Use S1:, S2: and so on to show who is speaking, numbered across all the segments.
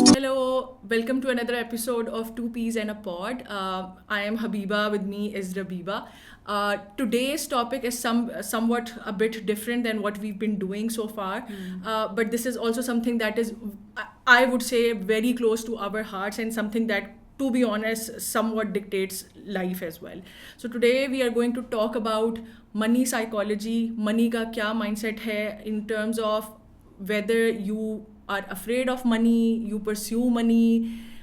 S1: Hello, welcome to another episode of Two Peas and a Pod. I am Habiba. With me is Rabiba. Today's topic is somewhat a bit different than what we've been doing so far, but this is also something that is, I would say, very close to our hearts and something that, to be honest, somewhat dictates life as well. So today we are going to talk about money psychology, money ka kya mindset hai in terms of whether you are afraid of money, you pursue money,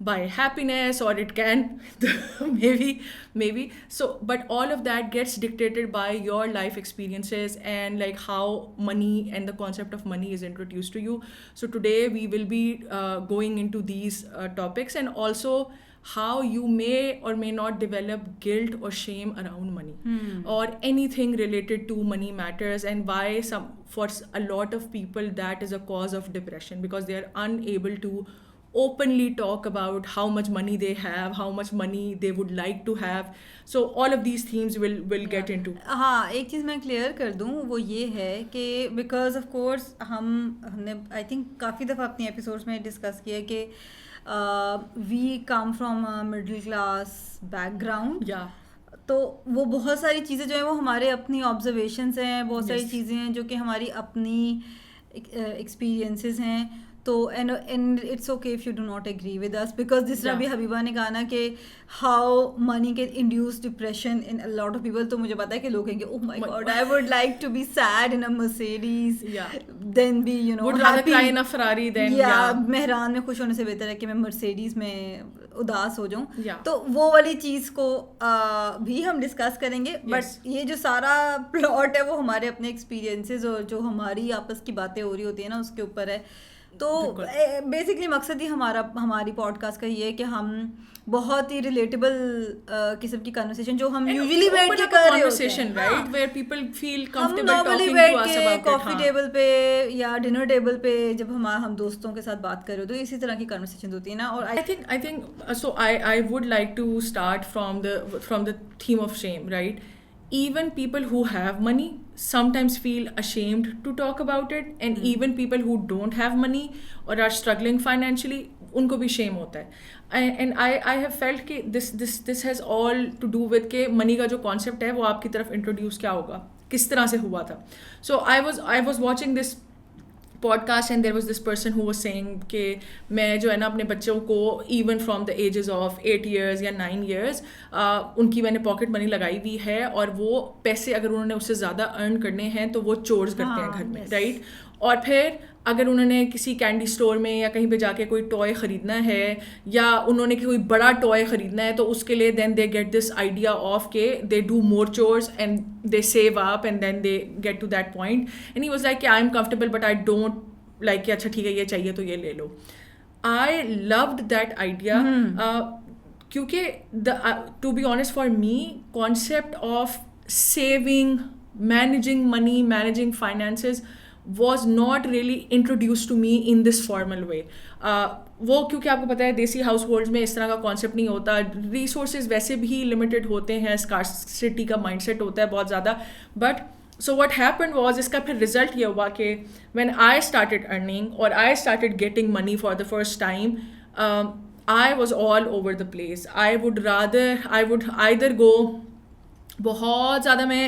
S1: buy happiness, or it can. maybe so, but all of that gets dictated by your life experiences and like how money and the concept of money is introduced to you. So today we will be going into these topics, and also how you may or may not develop guilt or shame around money, or anything related to money matters, and why for a lot of people that is a cause of depression, because they are unable to openly talk about how much money they have, how much money they would like to have. So all of these themes will get into.
S2: ہاں ایک چیز میں clear کر دوں, وہ یہ ہے کہ بیکاز آف کورس ہم نے آئی تھنک کافی دفعہ اپنی ایپیسوڈس میں ڈسکس کیا کہ we come from middle class background, تو وہ بہت ساری چیزیں جو ہیں وہ ہمارے اپنی آبزرویشنس ہیں, بہت ساری چیزیں ہیں جو کہ ہماری اپنی ایکسپیرینسز ہیں. تو and it's okay if you do not agree with us, because جس طرح بھی حبیبہ نے کہا نا کہ how money can induce depression in a lot of people, تو مجھے پتا ہے کہ لوگ کہیں گے oh my God I would like to be sad in a Mercedes than be you know
S1: Ferrari than,
S2: یا مہران میں خوش ہونے سے بہتر ہے کہ میں مرسیڈیز میں اداس ہو جاؤں. تو وہ والی چیز کو بھی ہم ڈسکس کریں گے, بٹ یہ جو سارا پلاٹ ہے وہ ہمارے اپنے ایکسپیرینسز اور جو ہماری آپس کی باتیں ہو رہی ہوتی ہیں نا اس کے اوپر ہے. تو بیسکلی مقصد ہی ہماری پوڈ کاسٹ کا یہ ہے کہ ہم بہت ہی ریلیٹیبل قسم کی کنورسیشن جو ہم یوزلی بیٹھ کے کر رہے ہوتے ہیں, ہم نارملی بیٹھ کے کافی ٹیبل پہ یا ڈنر ٹیبل پہ جب ہم دوستوں کے ساتھ بات کر رہے ہو, تو اسی طرح کی کنورسیشن ہوتی ہیں نا. اور
S1: I think so I would like to start from the theme of shame, right? Even people who have money sometimes feel ashamed to talk about it, and even people who don't have money or are struggling financially, unko bhi shame hota hai. And I have felt کہ this has all to do with کہ money کا جو concept ہے وہ آپ کی طرف introduce کیا ہوگا, کس طرح سے ہوا تھا. So I was watching this podcast and there was this person who was saying کہ میں جو ہے نا اپنے بچوں کو even from the ages of 8 years یا 9 years ان کی میں نے پاکٹ منی لگائی ہوئی ہے, اور وہ پیسے اگر انہوں نے اس سے زیادہ ارن کرنے ہیں تو وہ چورز کرتے ہیں گھر میں, رائٹ. اور پھر اگر انہوں نے کسی کینڈی اسٹور میں یا کہیں پہ جا کے کوئی ٹوائے خریدنا ہے, یا انہوں نے کوئی بڑا ٹوائے خریدنا ہے, تو اس کے لیے then they get this idea of کہ they do more chores and they save up and then they get to that point. And he was like کہ I am comfortable but I don't like کہ اچھا ٹھیک ہے یہ چاہیے تو یہ لے لو. آئی لوڈ دیٹ آئیڈیا کیونکہ to be honest for me concept of saving, managing money, managing finances was not really introduced to me in this formal way. وہ کیونکہ آپ کو پتہ ہے دیسی ہاؤس ہولڈز میں اس طرح کا کانسیپٹ نہیں ہوتا, ریسورسز ویسے بھی لمیٹیڈ ہوتے ہیں, اسکارسٹی کا مائنڈ سیٹ ہوتا ہے بہت زیادہ. But so what happened was, اس کا پھر رزلٹ یہ ہوا کہ وین آئی اسٹارٹیڈ ارننگ اور I started getting money for the first time, I was all over the place. I would either go, بہت زیادہ میں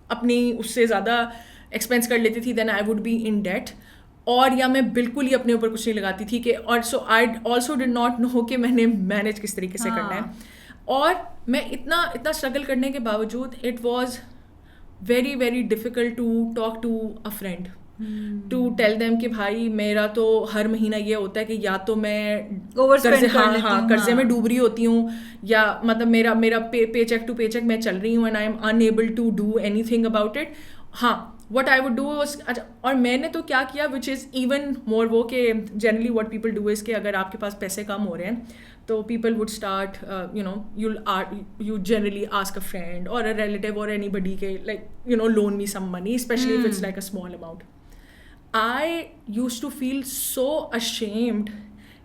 S1: اپنی اس سے زیادہ ایکسپینس کر لیتی تھی, then I would be in debt, اور یا میں بالکل ہی اپنے اوپر کچھ نہیں لگاتی تھی کہ, اور سو I also did not know کہ میں نے مینیج کس طریقے سے کرنا ہے. اور میں اتنا اسٹرگل کرنے کے باوجود it was very very difficult to talk to a friend, to tell them کہ بھائی میرا تو ہر مہینہ یہ ہوتا ہے کہ یا تو میں قرضے میں ڈوب رہی ہوتی ہوں, یا مطلب میرا paycheck to paycheck میں چل رہی ہوں, and I am unable to do anything about it. ہاں, what I would do was, اور میں نے تو کیا کیا which is even more وہ کہ generally what people do is کہ اگر آپ کے پاس پیسے کم ہو رہے ہیں تو people would start you generally ask a friend or a relative or anybody کہ like loan me some money, especially if it's like a small amount. I used to feel so ashamed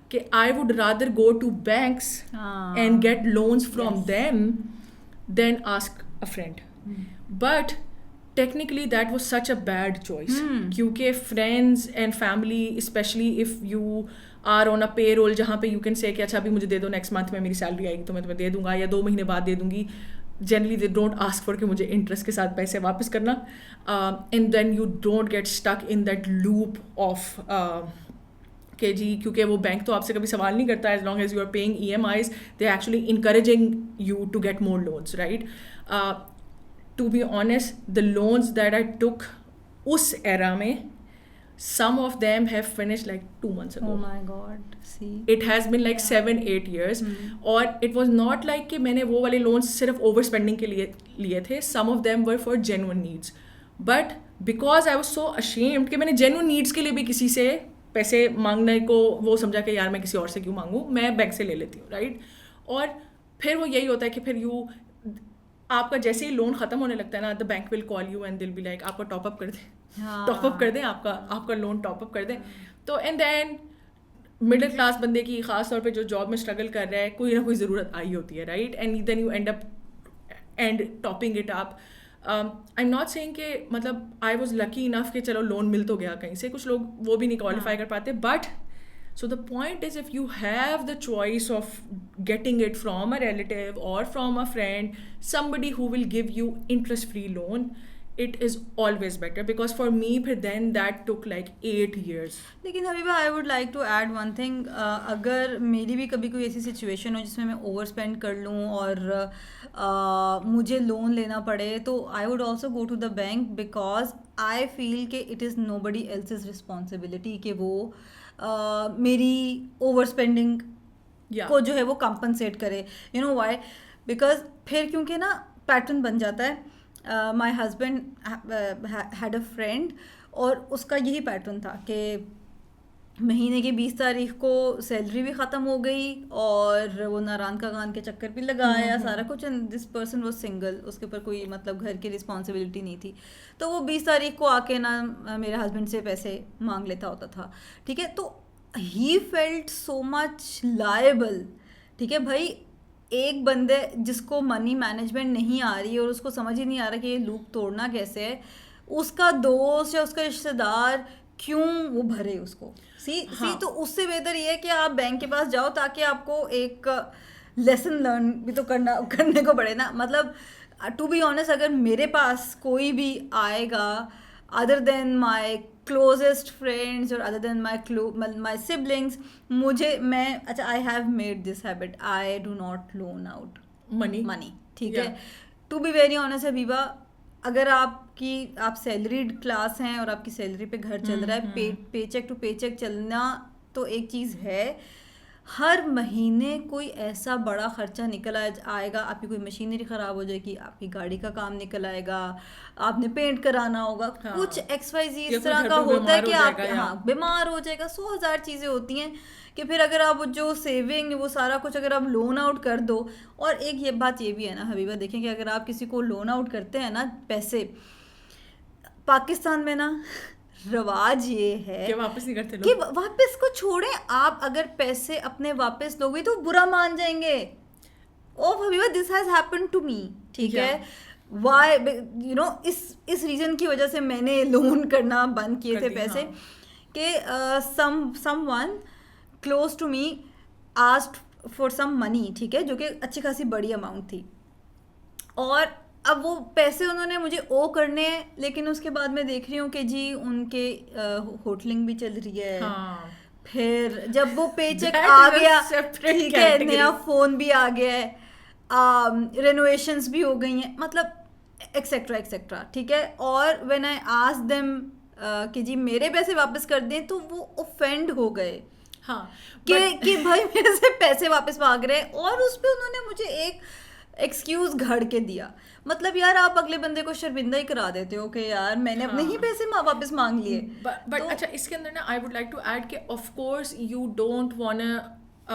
S1: کہ I would rather go to banks and get loans from them than ask a friend. But technically that was such a bad choice. کیونکہ friends and family, especially if you are on a payroll جہاں پہ you can say کہ اچھا ابھی مجھے دے دو, next month میں میری salary آئے گی تو میں تمہیں دے دوں گا, یا 2 مہینے بعد دے دوں گی. Generally they don't ask for کہ مجھے انٹرسٹ کے ساتھ پیسے واپس کرنا, and then you don't get stuck in that loop of کہ جی کیونکہ وہ بینک تو آپ سے کبھی سوال نہیں کرتا, as long as you are paying EMIs they are actually encouraging you to get more loans, right? To be honest, the loans that I took us era میں, some of them have finished like 2 months ago.
S2: Oh my god, see,
S1: it has been like 7-8 years. اور it was not like کہ میں نے وہ والے loans صرف over spending کے لیے تھے. Some of them were for genuine needs, but because I was so ashamed کہ میں نے genuine needs کے لیے بھی کسی سے پیسے مانگنے کو وہ سمجھا کہ یار میں کسی اور سے کیوں مانگوں, میں بینک سے لے لیتی ہوں, رائٹ. اور پھر وہ یہی ہوتا ہے کہ پھر آپ کا جیسے ہی لون ختم ہونے لگتا ہے نا, the bank will call you and دل بی لائک آپ کا ٹاپ اپ کر دیں, ٹاپ اپ کر دیں, آپ کا لون ٹاپ اپ کر دیں. تو اینڈ دین مڈل کلاس بندے کی, خاص طور پہ جو جاب میں اسٹرگل کر رہا ہے, کوئی نہ کوئی ضرورت آئی ہوتی ہے, right. And then you end up and topping it up. I am not seeing کہ مطلب آئی واز لکی انف کہ چلو لون مل تو گیا کہیں سے, کچھ لوگ وہ بھی نہیں کوالیفائی کر پاتے. But so the point is, if you have the choice of getting it from a relative or from a friend, somebody who will give you interest free loan, it is always better. Because for me pھر then that took like 8 years.
S2: لیکن حبیبہ I would like to add one thing. اگر میری بھی کبھی کوئی ایسی situation ہو جس میں over spend کر لوں اور مجھے لون لینا پڑے, تو I would also go to the bank because I feel کہ it is nobody else's responsibility کہ وہ میری اوور اسپینڈنگ کو جو ہے وہ کمپنسیٹ کرے. You know Y? بیکاز پھر کیونکہ نا پیٹرن بن جاتا ہے. My husband had a friend اور اس کا یہی پیٹرن تھا کہ مہینے کی 20 تاریخ کو سیلری بھی ختم ہو گئی اور وہ ناران کا گان کے چکر بھی لگایا سارا کچھ. And this person was single, اس کے اوپر کوئی مطلب گھر کی رسپانسبلٹی نہیں تھی. تو وہ 20 تاریخ کو آ کے نا میرے ہسبینڈ سے پیسے مانگ لیتا ہوتا تھا, ٹھیک ہے. تو he felt so much liable. ٹھیک ہے بھائی, ایک بندے جس کو منی مینجمنٹ نہیں آ رہی اور اس کو سمجھ ہی نہیں آ رہا کہ یہ لوپ توڑنا کیسے ہے, اس کا دوست یا اس کا رشتے دار کیوں وہ بھرے اس کو. تو اس سے بہتر یہ ہے کہ آپ بینک کے پاس جاؤ تاکہ آپ کو ایک لیسن لرن بھی تو کرنے کو پڑے نا. مطلب ٹو بی آنیسٹ, اگر میرے پاس کوئی بھی آئے گا other than my closest friends اور ادر دین مائی سبلنگس, میں اچھا I have made this habit, I do not loan out money. ٹھیک ہے. To be very honest Habiba, اگر آپ سیلریڈ کلاس ہیں اور آپ کی سیلری پہ گھر چل رہا ہے, پے چیک ٹو پے چیک چلنا تو ایک چیز ہے. ہر مہینے کوئی ایسا بڑا خرچہ نکل آئے گا, آپ کی کوئی مشینری خراب ہو جائے گی, آپ کی گاڑی کا کام نکل آئے گا, آپ نے پینٹ کرانا ہوگا, کچھ ایکس وائی زی اس طرح کا ہوتا ہے کہ آپ بیمار ہو جائے گا, 100,000 چیزیں ہوتی ہیں کہ پھر اگر آپ جو سیونگ وہ سارا کچھ اگر آپ لون آؤٹ کر دو. اور ایک یہ بات یہ بھی ہے نا حبیبہ, دیکھیں کہ اگر آپ کسی کو لون آؤٹ کرتے ہیں نا پیسے, پاکستان میں نا رواج یہ ہے
S1: کہ واپس نہیں کرتے لوگ,
S2: کہ واپس کو چھوڑیں, آپ اگر پیسے اپنے واپس لوگے تو برا مان جائیں گے. Oh Habiba this has happen to me. ٹھیک ہے. وائی یو نو اس ریزن کی وجہ سے میں نے لون کرنا بند کیے تھے پیسے, کہ someone close to me asked for some money, ٹھیک ہے, جو کہ اچھی خاصی بڑی اماؤنٹ تھی, اور اب وہ پیسے انہوں نے مجھے او کرنے ہیں. لیکن اس کے بعد میں دیکھ رہی ہوں کہ جی ان کے ہوٹلنگ بھی چل رہی ہے, پھر جب وہ پے چیک آ گیا, ٹھیک ہے, نیا فون بھی آ گیا ہے, رینوویشنس بھی ہو گئی ہیں, مطلب ایکسیکٹرا ایکسیکٹرا. ٹھیک ہے. اور وین آئی آسک دیم کہ جی میرے پیسے واپس کر دیں, تو وہ اوفینڈ ہو گئے کہ بھائی میرے سے پیسے واپس مانگ رہے ہیں, اور اس پہ انہوں نے مجھے ایک ایکسکیوز گھڑ کے دیا. مطلب یار آپ اگلے بندے کو شرمندہ ہی کرا دیتے ہو کہ یار میں نے اپنے ہی پیسے واپس مانگ لیے.
S1: بٹ اچھا اس کے اندر نا I would like to add کہ of course you don't want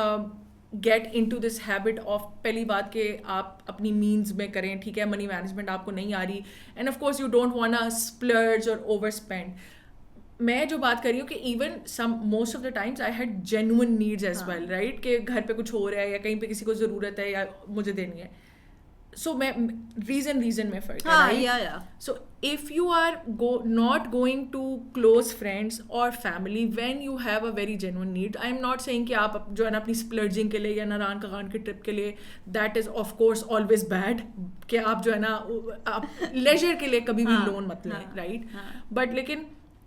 S1: get into this habit of, پہلی بات کہ آپ اپنی مینز میں کریں, ٹھیک ہے, منی مینجمنٹ آپ کو نہیں آ رہی, and of course you don't want splurge اور اوور اسپینڈ. میں جو بات کر رہی ہوں کہ even most of the times I had genuine needs as well, right, کہ گھر پہ کچھ ہو رہا ہے یا کہیں پہ کسی کو ضرورت ہے یا مجھے دینی ہے. so میں reason میں فرق ہے,
S2: ہاں
S1: right?
S2: یا
S1: So if you are not going to close friends or family when you have a very genuine need, I am not saying کہ آپ جو ہے نا اپنی splurging کے لیے یا ناران کغان کے ٹرپ کے لیے, that is of course always bad, کہ آپ جو ہے نا آپ لیجر کے لیے کبھی بھی لون مت لیں, right? But لیکن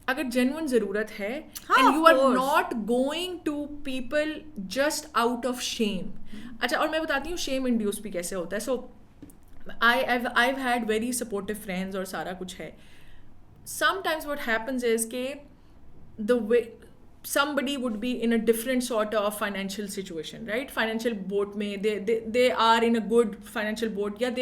S1: اگر جینوئن ضرورت ہے and you are not going to people just out of shame. اچھا, اور میں بتاتی ہوں شیم انڈیوس بھی کیسے ہوتا ہے. سو I've had very supportive friends اور سارا کچھ ہے. Sometimes what happens is کہ the way somebody would be in a different sort of financial situation, right? Financial boat میں they are in a good financial boat, یا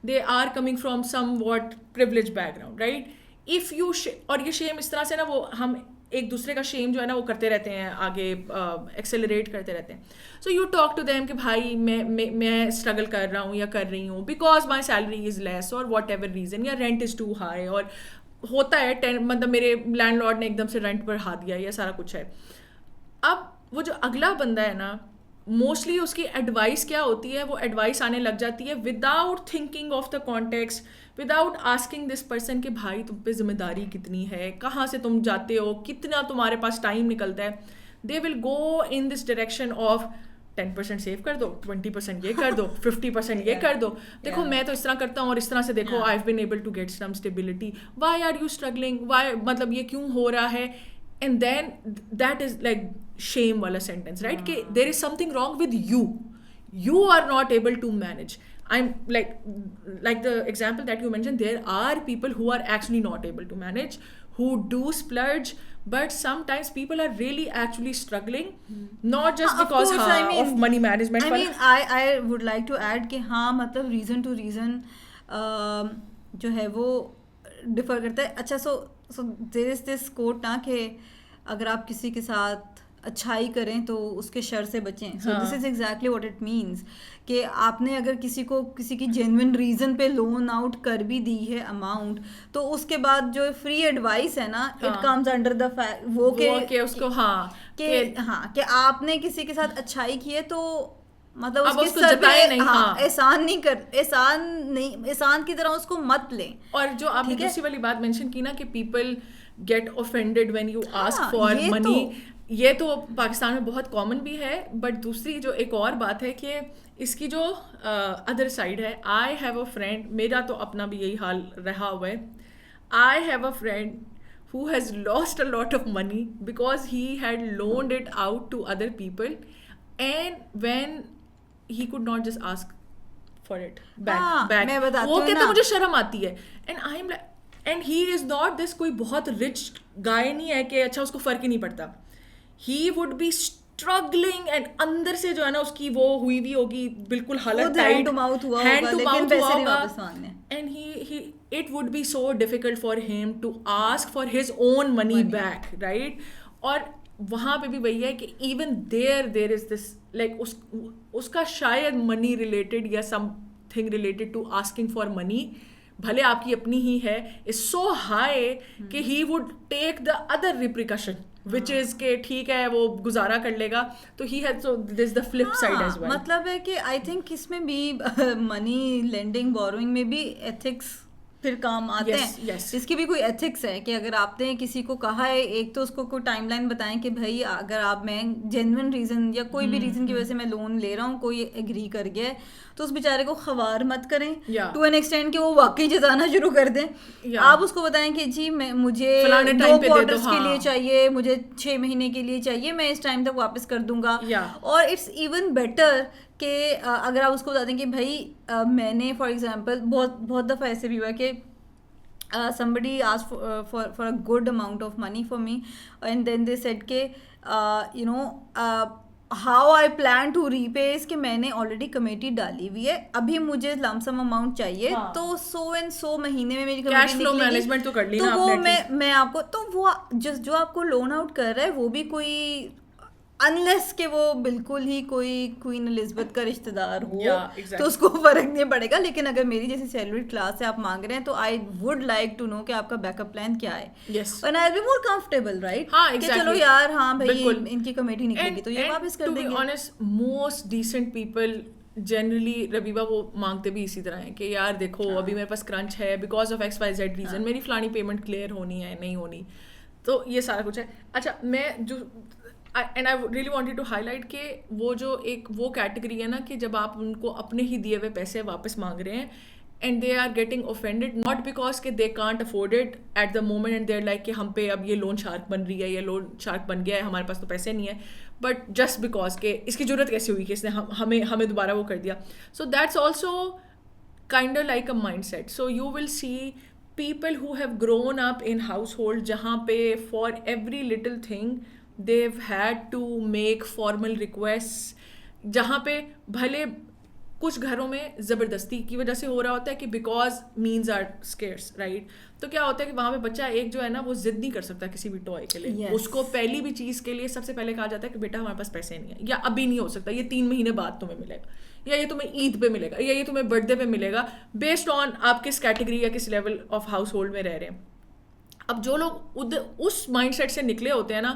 S1: they are coming from somewhat privileged background, right? If you اور یہ شیم اس طرح سے نا وہ ہم ایک دوسرے کا شیم جو ہے نا وہ کرتے رہتے ہیں, آگے ایکسیلریٹ کرتے رہتے ہیں. So you talk to them کہ بھائی میں اسٹرگل کر رہا ہوں یا کر رہی ہوں بیکاز مائی سیلری از لیس اور واٹ ایور ریزن, یا رینٹ از ٹو ہائی, اور ہوتا ہے مطلب میرے لینڈ لارڈ نے ایک دم سے رینٹ بڑھا دیا, یا سارا کچھ ہے. اب وہ جو اگلا بندہ ہے نا, موسٹلی اس کی ایڈوائس کیا ہوتی ہے, وہ ایڈوائس آنے لگ جاتی ہے without thinking of the context, without asking this person کہ بھائی تم پہ ذمہ داری کتنی ہے, کہاں سے تم جاتے ہو, کتنا تمہارے پاس ٹائم نکلتا ہے. دے ول گو ان دس ڈائریکشن آف 10% سیو کر دو, 20% یہ کر دو, 50% یہ کر دو, دیکھو میں تو اس طرح کرتا ہوں اور اس طرح سے دیکھو I have been able to get some stability, why are you struggling, why, مطلب یہ کیوں ہو رہا ہے. And then that is like shame wala sentence, right? Ke there is something wrong with you are not able to manage. I'm like the example that you mentioned, there are people who are actually not able to manage, who do splurge, but sometimes people are really actually struggling, not just because of money management.
S2: I mean I would like to add کہ ہاں مطلب reason to reason جو ہے وہ differ کرتا ہے. اچھا, so there is this quote نا کہ اگر آپ کسی کے ساتھ اچھائی کریں تو اس کے شر سے بچیں. So this is exactly what it means کہ آپ نے اگر کسی کو کسی کی جینوئن ریزن پہ لون آؤٹ کر بھی دی ہے اماؤنٹ, تو اس کے بعد جو فری ایڈوائس ہے نا, اٹ کمز انڈر دا وہ کہ اس کو کہ آپ نے کسی کے ساتھ اچھائی کی ہے تو مطلب اس کے سر پہ احسان نہیں, احسان کی طرح اس کو مت لیں.
S1: اور جو آپ نے دوسری والی بات مینشن کی نا کہ people get offended when you ask for money, یہ تو پاکستان میں بہت کامن بھی ہے. بٹ دوسری جو ایک اور بات ہے کہ اس کی جو ادر سائڈ ہے, آئی ہیو اے فرینڈ, میرا تو اپنا بھی یہی حال رہا ہوا ہے. I have a friend who has lost a lot of money because he had loaned it out to other people, and when he could not just ask for it back وہ کہتے مجھے شرم آتی ہے. and I am like, and he is not this کوئی بہت rich guy نہیں ہے کہ اچھا اس کو فرق ہی نہیں پڑتا. He would be struggling and اندر سے جو ہے نا اس کی وہ ہوئی بھی ہوگی بالکل حالت ٹائٹ,
S2: ہینڈ ٹو ماؤتھ ہوا ہوگا,
S1: and it would be so difficult for him to ask for his own money back, right? اور وہاں پہ بھی وہی ہے کہ even there is this like اس کا شاید money related یا something related to asking for money, بھلے آپ کی اپنی ہی ہے, is so high کہ he would take the other repercussion which is کہ ٹھیک ہے وہ گزارا کر لے گا. تو he has, so this is the flip side as well.
S2: مطلب ہے کہ I think اس میں بھی منی لینڈنگ بوروئنگ میں بھی ایتھکس پھر کام آتے ہیں. اس کی بھی کوئی ایتھکس ہے کہ اگر آپ نے کسی کو کہا ہے, ایک تو اس کو کوئی ٹائم لائن بتائیں کہ بھائی اگر آپ, میں جینوئن ریزن یا کوئی بھی ریزن کی وجہ سے میں لون لے رہا ہوں, کوئی ایگری کر گیا ہے, تو اس بیچارے کو خوار مت کریں ٹو این ایکسٹینڈ کہ وہ واقعی جتانا شروع کر دیں. آپ اس کو بتائیں کہ جی مجھے 2 کوارٹرز کے لیے چاہیے, مجھے 6 مہینے کے لیے چاہیے, میں اس ٹائم تک واپس کر دوں گا. اور اٹس ایون بیٹر کہ اگر آپ اس کو بتا دیں کہ بھائی میں نے فار ایگزامپل بہت دفعہ ایسے بھی ہوا کہ somebody asked for a good amount of money for me, and then they said کہ you know how I plan to repay is کہ میں نے already کمیٹی ڈالی ہوئی ہے, ابھی مجھے لم سم اماؤنٹ چاہیے, تو سو اینڈ سو مہینے میں میری کمیٹی
S1: مینجمنٹ تو کر لی,
S2: تو وہ میں آپ کو, تو وہ جو آپ کو لون آؤٹ کر رہا ہے وہ بھی کوئی انلیس کہ وہ بالکل ہی کوئی کوئین الزبتھ کا رشتہ دار ہو, تو اس کو فرق نہیں پڑے گا. لیکن اگر میری جیسی سیلری کلاس سے آپ مانگ رہے ہیں تو I would like to know کہ آپ کا بیک اپ پلان کیا ہے, and I will be more comfortable, right, کہ چلو یار ہاں بھائی ان کی کمیٹی نکلے گی تو یہ واپس کر دیں گے.
S1: موسٹ ڈیسنٹ پیپل جنرلی ربیبہ وہ مانگتے بھی اسی طرح ہیں کہ یار دیکھو ابھی میرے پاس کرنچ ہے because of X Y Z reason, میری فلانی پیمنٹ کلیئر ہونی ہے نہیں ہونی, تو یہ سارا کچھ ہے. اچھا میں جو and I really wanted to highlight کہ وہ جو ایک وہ کیٹیگری ہے نا کہ جب آپ ان کو اپنے ہی دیے ہوئے پیسے واپس مانگ رہے ہیں and they are getting offended not because کہ they can't afford it at the moment and they are like کہ ہم پہ اب یہ لون شارک بن رہی ہے یا لون شارک بن گیا ہے, ہمارے پاس تو پیسے نہیں ہے, بٹ جسٹ بیکاز کہ اس کی ضرورت کیسے ہوئی کہ اس نے ہمیں دوبارہ وہ کر دیا. So that's also kind like a mindset. So you will see people who have grown up in household جہاں پہ for every little thing they've had to make formal requests, جہاں پہ بھلے کچھ گھروں میں زبردستی کی وجہ سے ہو رہا ہوتا ہے کہ because men's are scarce right, تو کیا ہوتا ہے کہ وہاں پہ بچہ ایک جو ہے نا وہ ضد نہیں کر سکتا کسی بھی ٹوائے کے لیے, اس کو پہلی بھی چیز کے لیے سب سے پہلے کہا جاتا ہے کہ بیٹا ہمارے پاس پیسے نہیں ہیں, یا ابھی نہیں ہو سکتا, یہ 3 مہینے بعد تمہیں ملے گا, یا یہ تمہیں عید پہ ملے گا, یا یہ تمہیں برتھ ڈے پہ ملے گا, بیسڈ آن آپ کس کیٹیگری یا کس لیول آف ہاؤس ہولڈ میں رہ رہے ہیں. اب جو لوگ اس مائنڈ سیٹ سے نکلے ہوتے ہیں نا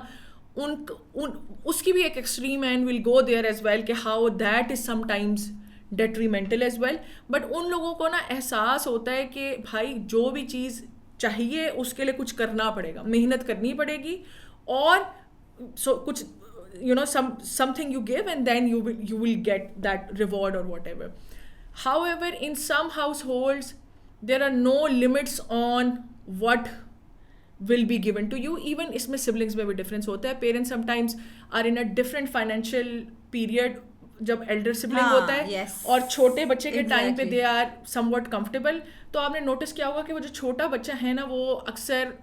S1: اس کی بھی ایک extreme end will go there as well کہ how that is sometimes detrimental as well, but ان لوگوں کو نا احساس ہوتا ہے کہ بھائی جو بھی چیز چاہیے اس کے لیے کچھ کرنا پڑے گا, محنت کرنی پڑے گی, اور کچھ you know something you give and then you will get that reward or whatever. However, in some households there are no limits on what will be given to you. Even اس میں siblings میں بھی difference ہوتا ہے. Parents sometimes are in a different financial period جب elder sibling ہوتا ہے اور چھوٹے بچے کے ٹائم پہ they are somewhat comfortable. تو آپ نے نوٹس کیا ہوگا کہ وہ جو چھوٹا بچہ ہے نا وہ اکثر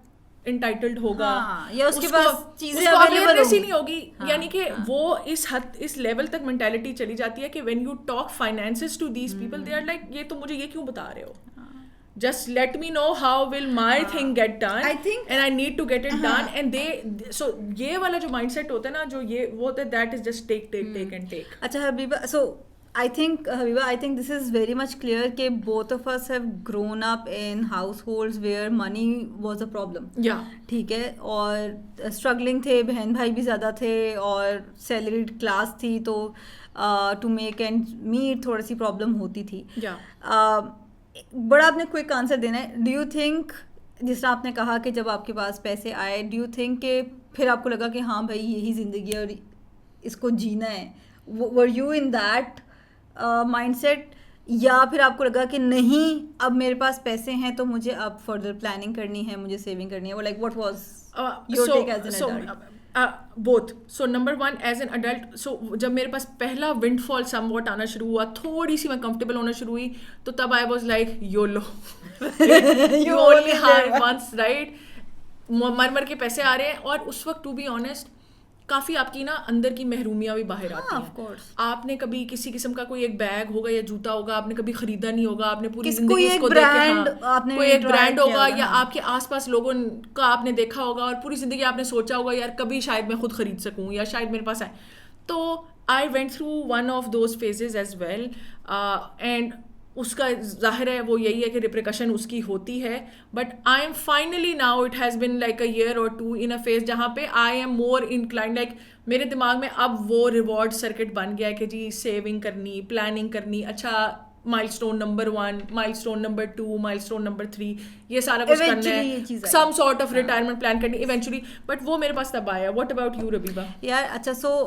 S1: انٹائٹلڈ ہوگا
S2: یا اس کے پاس چیزیں
S1: اویئرنیس ہی نہیں ہوگی, یعنی کہ وہ اس لیول تک مینٹیلٹی چلی جاتی ہے کہ when you talk finances to these people they are like یہ تو مجھے یہ کیوں بتا رہے ہو, just let me know how will my thing get done and I need to get it done, and they so یہ والا جو مائنڈ سیٹ ہوتا ہے نا جو یہ وہ ہوتا ہے that is just take and take.
S2: اچھا حبیبہ, so I think this is very much clear کہ both of us have grown up in households where money was a problem.
S1: Yeah.
S2: ٹھیک ہے, اور struggling تھے, بہن بھائی بھی زیادہ تھے, اور salaried class تھی, تو to make ends meet تھوڑی سی problem ہوتی تھی.
S1: Yeah.
S2: بڑا آپ نے کوئک آنسر دینا ہے. ڈو یو تھنک جس طرح آپ نے کہا کہ جب آپ کے پاس پیسے آئے, ڈو یو تھنک کہ پھر آپ کو لگا کہ ہاں بھائی یہی زندگی ہے اور اس کو جینا ہے, were you in that mindset, یا پھر آپ کو لگا کہ نہیں اب میرے پاس پیسے ہیں تو مجھے اب فردر پلاننگ کرنی ہے, مجھے سیونگ کرنی ہے, like what was your take as an adult?
S1: both. So number one, as an adult, so جب میرے پاس پہلا ونڈ فال سم واٹ آنا شروع ہوا, تھوڑی سی میں کمفرٹیبل ہونا شروع ہوئی, تو تب آئی was like YOLO, you only have once, right? مر کے پیسے آ رہے ہیں, اور اس وقت ٹو بی آنیسٹ کافی آپ کی نا اندر کی محرومیاں بھی باہر آتی ہیں. آپ نے کبھی کسی قسم کا کوئی ایک بیگ ہوگا یا جوتا ہوگا آپ نے کبھی خریدا نہیں ہوگا, آپ نے پوری زندگی اس کو دیکھا, کوئی ایک برانڈ ہوگا یا آپ کے آس پاس لوگوں کا آپ نے دیکھا ہوگا, اور پوری زندگی آپ نے سوچا ہوگا یار کبھی شاید میں خود خرید سکوں یا شاید میرے پاس آئے. تو I went through one of those phases as well, and اس کا ظاہر ہے وہ یہی ہے کہ ریپریکشن اس کی ہوتی ہے, but I am finally now it has been like a year اور ٹو ان اے فیز جہاں پہ I am more inclined, like میرے دماغ میں اب وہ ریوارڈ سرکٹ بن گیا ہے کہ جی سیونگ کرنی, پلاننگ کرنی, اچھا مائل اسٹون نمبر 1, مائل اسٹون نمبر 2, مائل اسٹون نمبر 3, یہ سارا کچھ کرنا ہے, some sort of retirement plan کرنی ایونچولی, بٹ وہ میرے پاس تب آیا. What about you Rabiba?
S2: یار اچھا, سو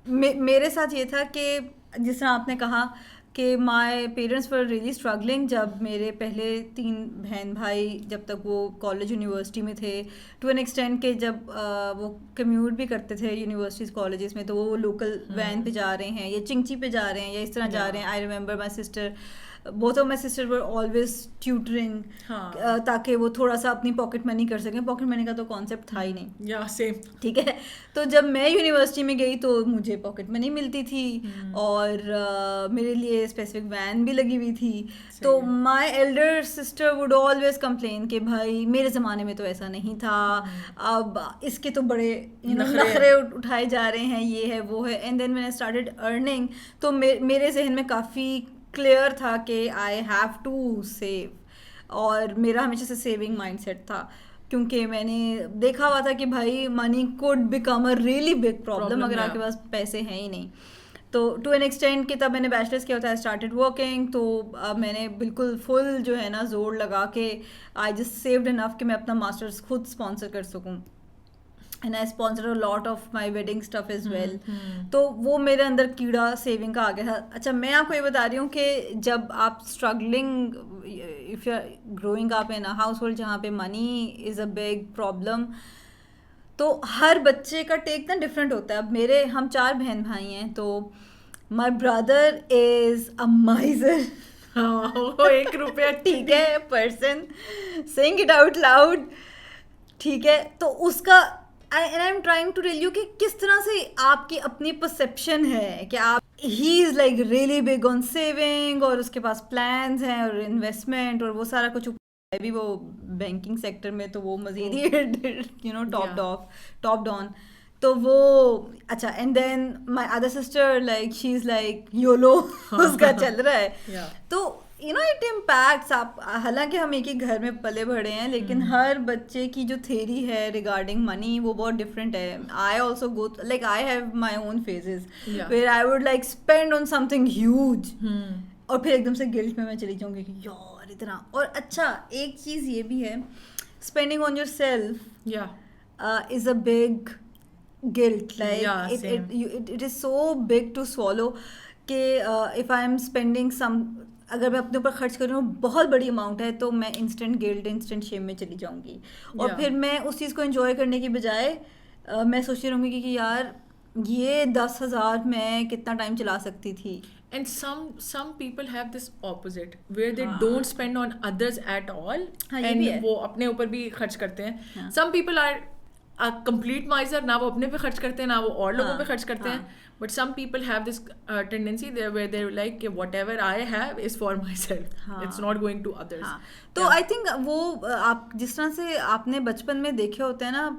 S2: میرے ساتھ یہ تھا کہ جس طرح آپ نے کہا کہ my parents were really struggling, جب میرے پہلے 3 بہن بھائی جب تک وہ کالج یونیورسٹی میں تھے, ٹو این ایکسٹینٹ کہ جب وہ کمیوٹ بھی کرتے تھے یونیورسٹیز کالجز میں, تو وہ لوکل وین پہ جا رہے ہیں یا چنگچی پہ جا رہے ہیں یا اس طرح جا رہے ہیں. I remember my sister, both of my sister were always tutoring تاکہ وہ تھوڑا سا اپنی پاکٹ منی کر سکیں. پاکٹ منی کا تو کانسیپٹ تھا ہی نہیں, ٹھیک ہے. تو جب میں یونیورسٹی میں گئی تو مجھے پاکٹ منی ملتی تھی, اور میرے لیے اسپیسیفک وین بھی لگی ہوئی تھی. تو my elder sister would always complain کہ بھائی میرے زمانے میں تو ایسا نہیں تھا, اب اس کے تو بڑے نخرے اٹھائے جا رہے ہیں, یہ ہے وہ ہے. And then when I started earning, تو میرے ذہن میں کافی کلیئر تھا کہ آئی ہیو ٹو سیو, اور میرا ہمیشہ سے سیونگ مائنڈ سیٹ تھا, کیونکہ میں نے دیکھا ہوا تھا کہ بھائی money could become a really big problem اگر آپ کے پاس پیسے ہیں ہی نہیں. تو ٹو این ایکسٹینٹ کہ تب میں نے بیچلرس کیا ہوتا ہے, اسٹارٹیڈ ورکنگ, تو میں نے بالکل فل جو ہے نا زور لگا کے آئی جسٹ سیوڈ انف کہ میں اپنا ماسٹرس خود اسپانسر کر سکوں, and I sponsor a lot of my wedding stuff as well. تو وہ میرے اندر کیڑا سیونگ کا آ گیا تھا. اچھا میں آپ کو یہ بتا رہی ہوں کہ جب آپ struggling, if you are growing up in a household جہاں پہ منی از اے بگ پرابلم, تو ہر بچے کا ٹیک نا ڈفرینٹ ہوتا ہے. اب ہم 4 بہن بھائی ہیں, تو my brother is a misers,
S1: وہ 1 روپیہ
S2: ٹھیک ہے, person saying it out loud, ٹھیک ہے. تو اس کا and I am trying to tell you کہ کس طرح سے آپ کی اپنی پرسیپشن ہے کہ آپ he is like really big on saving, اور اس کے پاس پلانس ہیں اور انویسٹمنٹ اور وہ سارا کچھ ہے بھی وہ بینکنگ سیکٹر میں, تو وہ مزید ہی یو نو ٹاپ ڈاؤن. تو وہ اچھا, and then my other sister like she is like YOLO, اس کا چل رہا ہے. تو یو نو اٹ امپیکٹس. آپ حالانکہ ہم ایک ہی گھر میں پلے بڑھے ہیں, لیکن ہر بچے کی جو تھیری ہے ریگارڈنگ منی وہ بہت ڈفرینٹ ہے. I also go like I have my own phases where I would like spend on some thing huge, اور پھر ایک دم سے گلٹ میں چلی جاؤں گی کہ یار اتنا. اور اچھا ایک چیز یہ بھی ہے, spending on your self is a big guilt, like it is so big to swallow کہ if I am spending some, اگر میں اپنے اوپر خرچ کر رہی ہوں بہت بڑی اماؤنٹ ہے, تو میں انسٹنٹ گلٹ انسٹنٹ شیم میں چلی جاؤں گی, اور پھر میں اس چیز کو انجوائے کرنے کی بجائے میں سوچتی رہوں گی کہ یار یہ 10,000 میں کتنا ٹائم چلا سکتی تھی.
S1: And some people have this opposite where they don't spend on others at all, and وہ اپنے اوپر بھی خرچ کرتے ہیں. Some people are complete misers, نہ وہ اپنے پہ خرچ کرتے ہیں نہ وہ اور لوگوں پہ خرچ کرتے ہیں. But some people have this tendency where they like کہ whatever I have is for myself, it's not going to others.
S2: تو آئی تھنک وہ آپ جس طرح سے آپ نے بچپن میں دیکھے ہوتے ہیں نا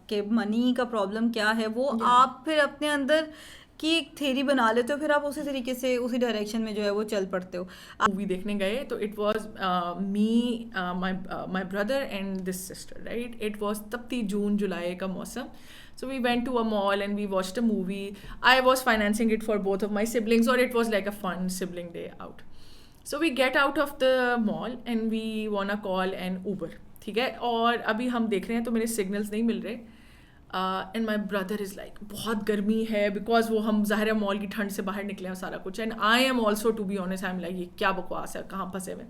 S2: کہ منی کا پرابلم کیا ہے, وہ آپ پھر اپنے اندر کی ایک تھیری بنا لیتے ہو, پھر آپ اسی طریقے سے اسی ڈائریکشن میں جو ہے وہ چل پڑتے ہو.
S1: مووی دیکھنے گئے تو it was me, my brother and this sister, right. It was تب تھی جون جولائی کا موسم. So we went to a mall and we watched a movie. I was financing it for both of my siblings, or it was like a fun sibling day out. So we get out of the mall and we wanna call an Uber, ٹھیک ہے. اور ابھی ہم دیکھ رہے ہیں تو میرے سگنلز نہیں مل رہے, and my brother is like بہت گرمی ہے, بیکاز وہ ہم ظاہر ہے مال کی ٹھنڈ سے باہر نکلے ہیں سارا کچھ, and I am also to be honest I am like یہ کیا بکواس ہے, کہاں پھنسے ہوئے.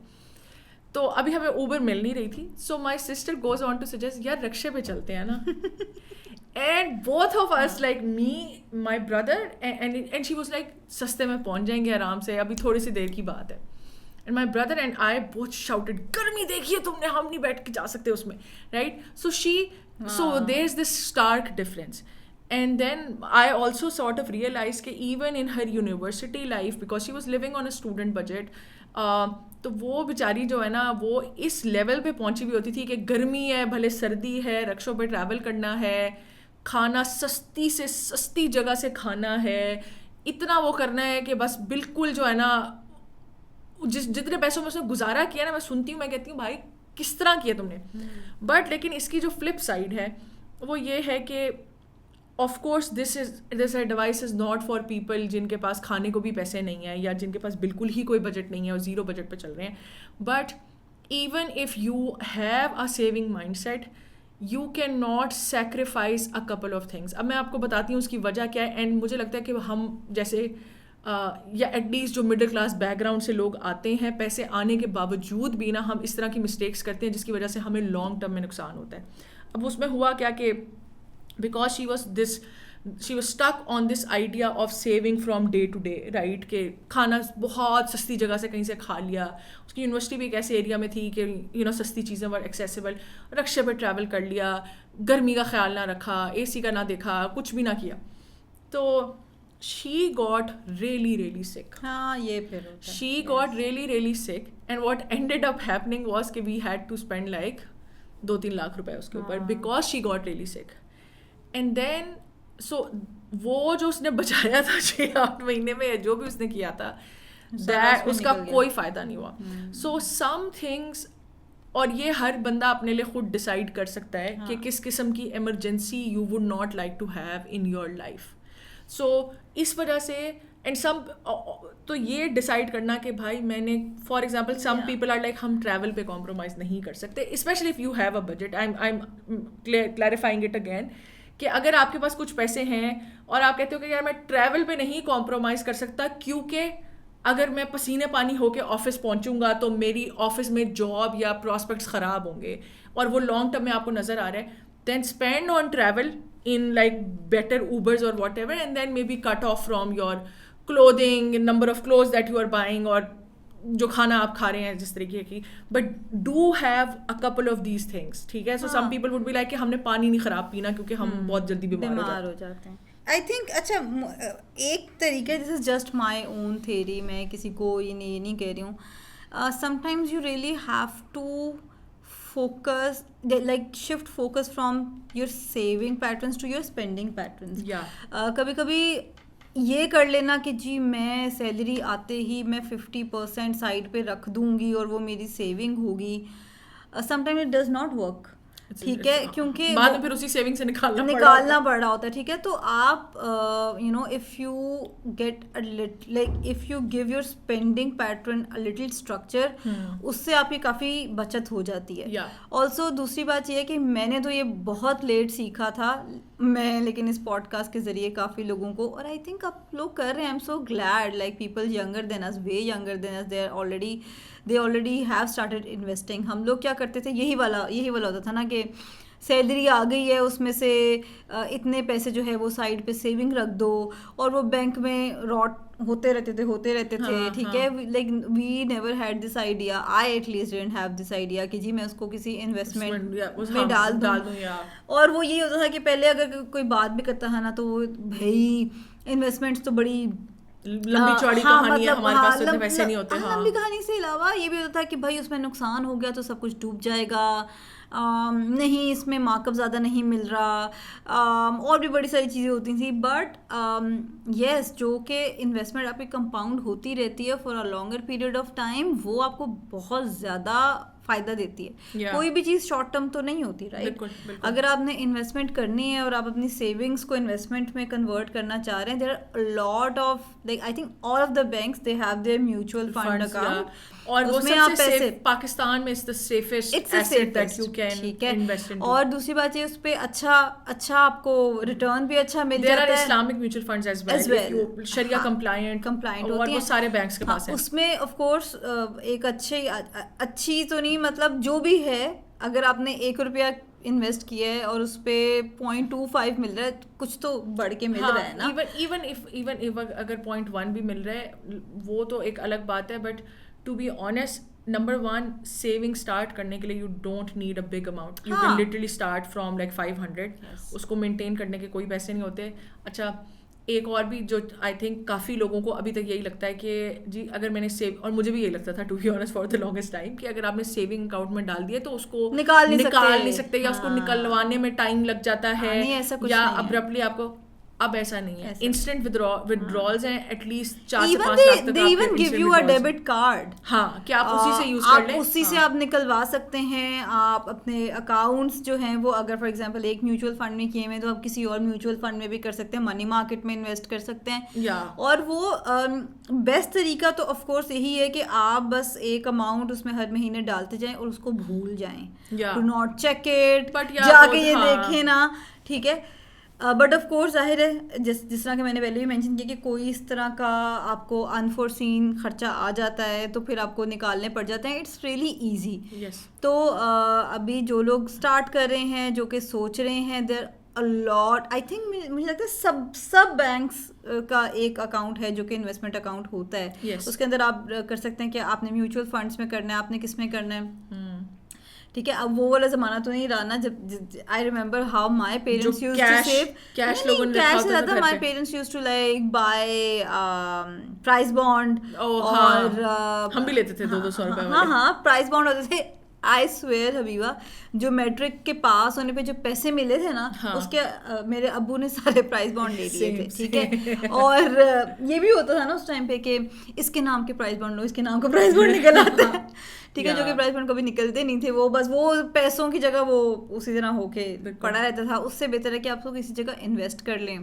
S1: تو ابھی ہمیں اوبر مل نہیں رہی تھی. So my sister goes on to suggest یار رکشے پہ چلتے ہیں نا. And both of us, like me, my brother, and she was like, سستے میں پہنچ جائیں گے آرام سے, ابھی تھوڑی سی دیر کی بات ہے. And my brother and I both shouted, گرمی دیکھیے تم نے, ہم نہیں بیٹھ کے جا سکتے اس میں, right? So there's this stark difference. And then I also sort of realized کہ even in her university life, because she was living on a student budget, تو وہ بیچاری جو ہے نا وہ اس لیول پہ پہنچی ہوئی ہوتی تھی کہ گرمی ہے, بھلے سردی ہے, رکشوں پہ ٹریول کرنا ہے, کھانا سستی سے سستی جگہ سے کھانا ہے, اتنا وہ کرنا ہے کہ بس بالکل جو ہے نا جتنے پیسوں میں اس نے گزارا کیا نا, میں سنتی ہوں میں کہتی ہوں بھائی کس طرح کیا تم نے. بٹ لیکن اس کی جو فلپ سائڈ ہے وہ یہ ہے کہ of course this advice is not for people جن کے پاس کھانے کو بھی پیسے نہیں ہیں, یا جن کے پاس بالکل ہی کوئی بجٹ نہیں ہے اور زیرو بجٹ پہ چل رہے ہیں. But even if you have a saving mindset, you cannot sacrifice a couple of things. اب میں آپ کو بتاتی ہوں اس کی وجہ کیا ہے. اینڈ مجھے لگتا ہے کہ ہم جیسے یا ایٹ لیسٹ جو مڈل کلاس بیک گراؤنڈ سے لوگ آتے ہیں, پیسے آنے کے باوجود بھی نا ہم اس طرح کی مسٹیکس کرتے ہیں جس کی وجہ سے ہمیں لانگ ٹرم میں نقصان ہوتا ہے. اب اس میں ہوا کیا کہ because she was stuck on this idea of saving from day to day, right, کہ کھانا بہت سستی جگہ سے کہیں سے کھا لیا. اس کی یونیورسٹی بھی ایک ایسے ایریا میں تھی کہ یو نو سستی چیزیں ور ایکسیسیبل, رکشے پہ ٹریول کر لیا, گرمی کا خیال نہ رکھا, اے سی کا نہ دیکھا, کچھ بھی نہ کیا. تو شی گاٹ ریئلی سک.
S2: ہاں یہ پھر
S1: she got really sick, and what ended up happening was کہ we had to spend like 2-3 lakh روپے اس کے اوپر, because she got really sick. And then so وہ جو اس نے بچایا تھا 6-8 مہینے میں, جو بھی اس نے کیا تھا, اس کا کوئی فائدہ نہیں ہوا. سو سم تھنگس, اور یہ ہر بندہ اپنے لیے خود ڈیسائڈ کر سکتا ہے کہ کس قسم کی emergency you would not like to have in your life. سو اس وجہ سے اینڈ سم تو یہ ڈیسائڈ کرنا کہ بھائی میں نے for example some people are like ہم ٹریول پہ کمپرومائز نہیں کر سکتے, especially if you have a budget. I am clarifying it again کہ اگر آپ کے پاس کچھ پیسے ہیں اور آپ کہتے ہو کہ یار میں ٹریول پہ نہیں کمپرومائز کر سکتا کیونکہ اگر میں پسینے پانی ہو کے آفس پہنچوں گا تو میری آفس میں جاب یا پراسپیکٹس خراب ہوں گے اور وہ لانگ ٹرم میں آپ کو نظر آ رہا ہے, then spend on travel in like better Ubers or whatever, and then maybe cut off from your clothing, number of clothes that you are buying, اور جو کھانا آپ کھا رہے ہیں جس طریقے کی, but do have a couple of these things. ٹھیک ہے, so some people would be like کہ ہم نے پانی نہیں خراب پینا کیونکہ ہم بہت جلدی بیمار ہو جاتے ہیں.
S2: آئی تھنک اچھا ایک طریقہ, دس is just my own theory, میں کسی کو یہ نہیں کہہ رہی ہوں, sometimes you really have to focus, like shift focus from your saving patterns to your spending patterns. کبھی کبھی یہ کر لینا کہ جی میں سیلری آتے ہی میں 50% سائڈ پہ رکھ دوں گی اور وہ میری سیونگ ہوگی, some time it does not work. ٹھیک ہے, کیونکہ
S1: بعد میں پھر اسی سیونگ سے
S2: نکالنا پڑ رہا ہوتا ہے. ٹھیک ہے, تو آپ you know if you get like if you give your spending pattern little structure, اس سے آپ کی کافی بچت ہو جاتی ہے. آلسو دوسری بات یہ ہے کہ میں نے تو یہ بہت لیٹ سیکھا تھا میں, لیکن اس پوڈ کاسٹ کے ذریعے کافی لوگوں کو, اور آئی تھنک آپ لوگ کر رہے ہیں, I am so glad, like people younger than us, way younger than us, they already have started investing. ہم لوگ کیا کرتے تھے, یہی والا ہوتا تھا نا کہ سیلری آ گئی ہے اس میں سے اتنے پیسے جو ہے وہ سائڈ پہ سیونگ رکھ دو, اور وہ بینک میں راٹ ہوتے رہتے تھے. ٹھیک ہے, like we never had this idea, I at least don't have this idea کہ جی میں اس کو کسی انویسٹمنٹ میں ڈال دوں. اور وہ یہی ہوتا تھا کہ پہلے اگر کوئی بات بھی کرتا ہے نا تو وہ بھائی انویسٹمنٹس تو بڑی
S1: لمبی چوڑی کہانی ہے, ہمارے پاس تو ویسے نہیں ہوتے.
S2: لمبی کہانی سے علاوہ یہ بھی ہوتا ہے کہ بھائی اس میں نقصان ہو گیا تو سب کچھ ڈوب جائے گا, نہیں اس میں مارک اپ زیادہ نہیں مل رہا, اور بھی بڑی ساری چیزیں ہوتی تھیں. بٹ یس, جو کہ انویسٹمنٹ آپ کی کمپاؤنڈ ہوتی رہتی ہے for a longer period of time, وہ آپ کو بہت زیادہ فائدہ دیتی ہے. کوئی بھی چیز شارٹ ٹرم تو نہیں ہوتی, رائٹ. اگر آپ نے انویسٹمنٹ کرنی ہے اور آپ اپنی سیونگس کو انویسٹمنٹ میں کنورٹ کرنا چاہ رہے ہیں, there are lot of, like I think all of the banks they have their mutual fund account,
S1: اور وہ سب سے سیف پاکستان میں is the safest asset that you can invest in.
S2: اور دوسری بات یہ اس پہ اچھا آپ کو ریٹرن بھی اچھا مل جاتا ہے.
S1: There are Islamic mutual funds as well, شریعہ کمپلائنٹ
S2: ہوتی ہیں,
S1: وہ سارے بینکس کے پاس ہیں.
S2: اس میں آف کورس ایک اچھی تو نہیں, مطلب جو بھی ہے, اگر آپ نے ₹1 انویسٹ کیا ہے اور اس پہ 0.25 مل رہا ہے, کچھ تو بڑھ کے مل رہا ہے نا.
S1: ایون اگر 0.1 بھی مل رہا ہے وہ تو ایک الگ بات ہے, but to be honest, number 1 saving start کرنے کے لیے you don't need a big amount, you can literally start from like 500, اس کو مینٹین کرنے کے کوئی پیسے نہیں ہوتے. اچھا, ایک اور بھی جو آئی تھنک کافی لوگوں کو ابھی تک یہی لگتا ہے کہ جی اگر میں نے سیو, اور مجھے بھی یہی لگتا تھا to be honest for the longest time, کہ اگر آپ نے سیونگ اکاؤنٹ میں ڈال دیا تو اس کو نکال نہیں سکتے, یا اس کو نکلوانے میں ٹائم لگ جاتا ہے, یا ابرپٹلی آپ کو. اب ایسا نہیں ہے, انسٹنٹ ودرالز ہیں, ایٹ لیسٹ 4 سے 5 لاکھ تک.
S2: They even give you a debit card,
S1: ہاں, کہ آپ اسی سے یوز کر لیں,
S2: اسی سے آپ نکلوا سکتے ہیں. آپ اپنے اکاؤنٹس جو ہیں وہ اگر فار ایگزامپل ایک میوچل فنڈ میں کیے ہوئے تو آپ کسی اور میوچل فنڈ میں بھی کر سکتے ہیں, منی مارکیٹ میں انویسٹ کر سکتے ہیں. اور وہ بیسٹ طریقہ تو آف کورس یہی ہے کہ آپ بس ایک اماؤنٹ اس میں ہر مہینے ڈالتے جائیں اور اس کو بھول جائیں. ڈو ناٹ چیک اٹ, جا کے یہ دیکھیں نا. ٹھیک ہے, بٹ آف کورس ظاہر ہے جس طرح کہ میں نے پہلے بھی مینشن کیا کہ کوئی اس طرح کا آپ کو انفورسین خرچہ آ جاتا ہے تو پھر آپ کو نکالنے پڑ جاتے ہیں. It's really easy. تو ابھی جو لوگ اسٹارٹ کر رہے ہیں, جو کہ سوچ رہے ہیں, دیر لاٹ, آئی تھنک مجھے لگتا ہے سب بینکس کا ایک اکاؤنٹ ہے جو کہ انویسٹمنٹ اکاؤنٹ ہوتا ہے. اس کے اندر آپ کر سکتے ہیں کہ آپ نے میوچل فنڈس میں کرنا ہے, آپ نے کس میں کرنا ہے. ٹھیک ہے, اب وہ والا زمانہ تو نہیں رہا نا جب I remember how my parents used to save cash زیادہ. My parents used to like buy prize bond, اور
S1: ہم بھی لیتے تھے 200 روپے.
S2: ہاں, پرائز بانڈ ہوتے تھے. آئی سویئر حبیبہ, جو میٹرک کے پاس ہونے پہ جو پیسے ملے تھے نا, اس کے میرے ابو نے سارے پرائز بانڈ لے لیے تھے. ٹھیک ہے, اور یہ بھی ہوتا تھا نا اس ٹائم پہ کہ اس کے نام کے پرائز بانڈ لو, اس کے نام کا پرائز بانڈ نکل آتا ہے. ٹھیک ہے, جو کہ پرائز بانڈ کبھی نکلتے نہیں تھے, وہ بس وہ پیسوں کی جگہ وہ اسی طرح ہو کے پڑا رہتا تھا. اس سے بہتر ہے کہ آپ کو کسی جگہ انویسٹ کر لیں.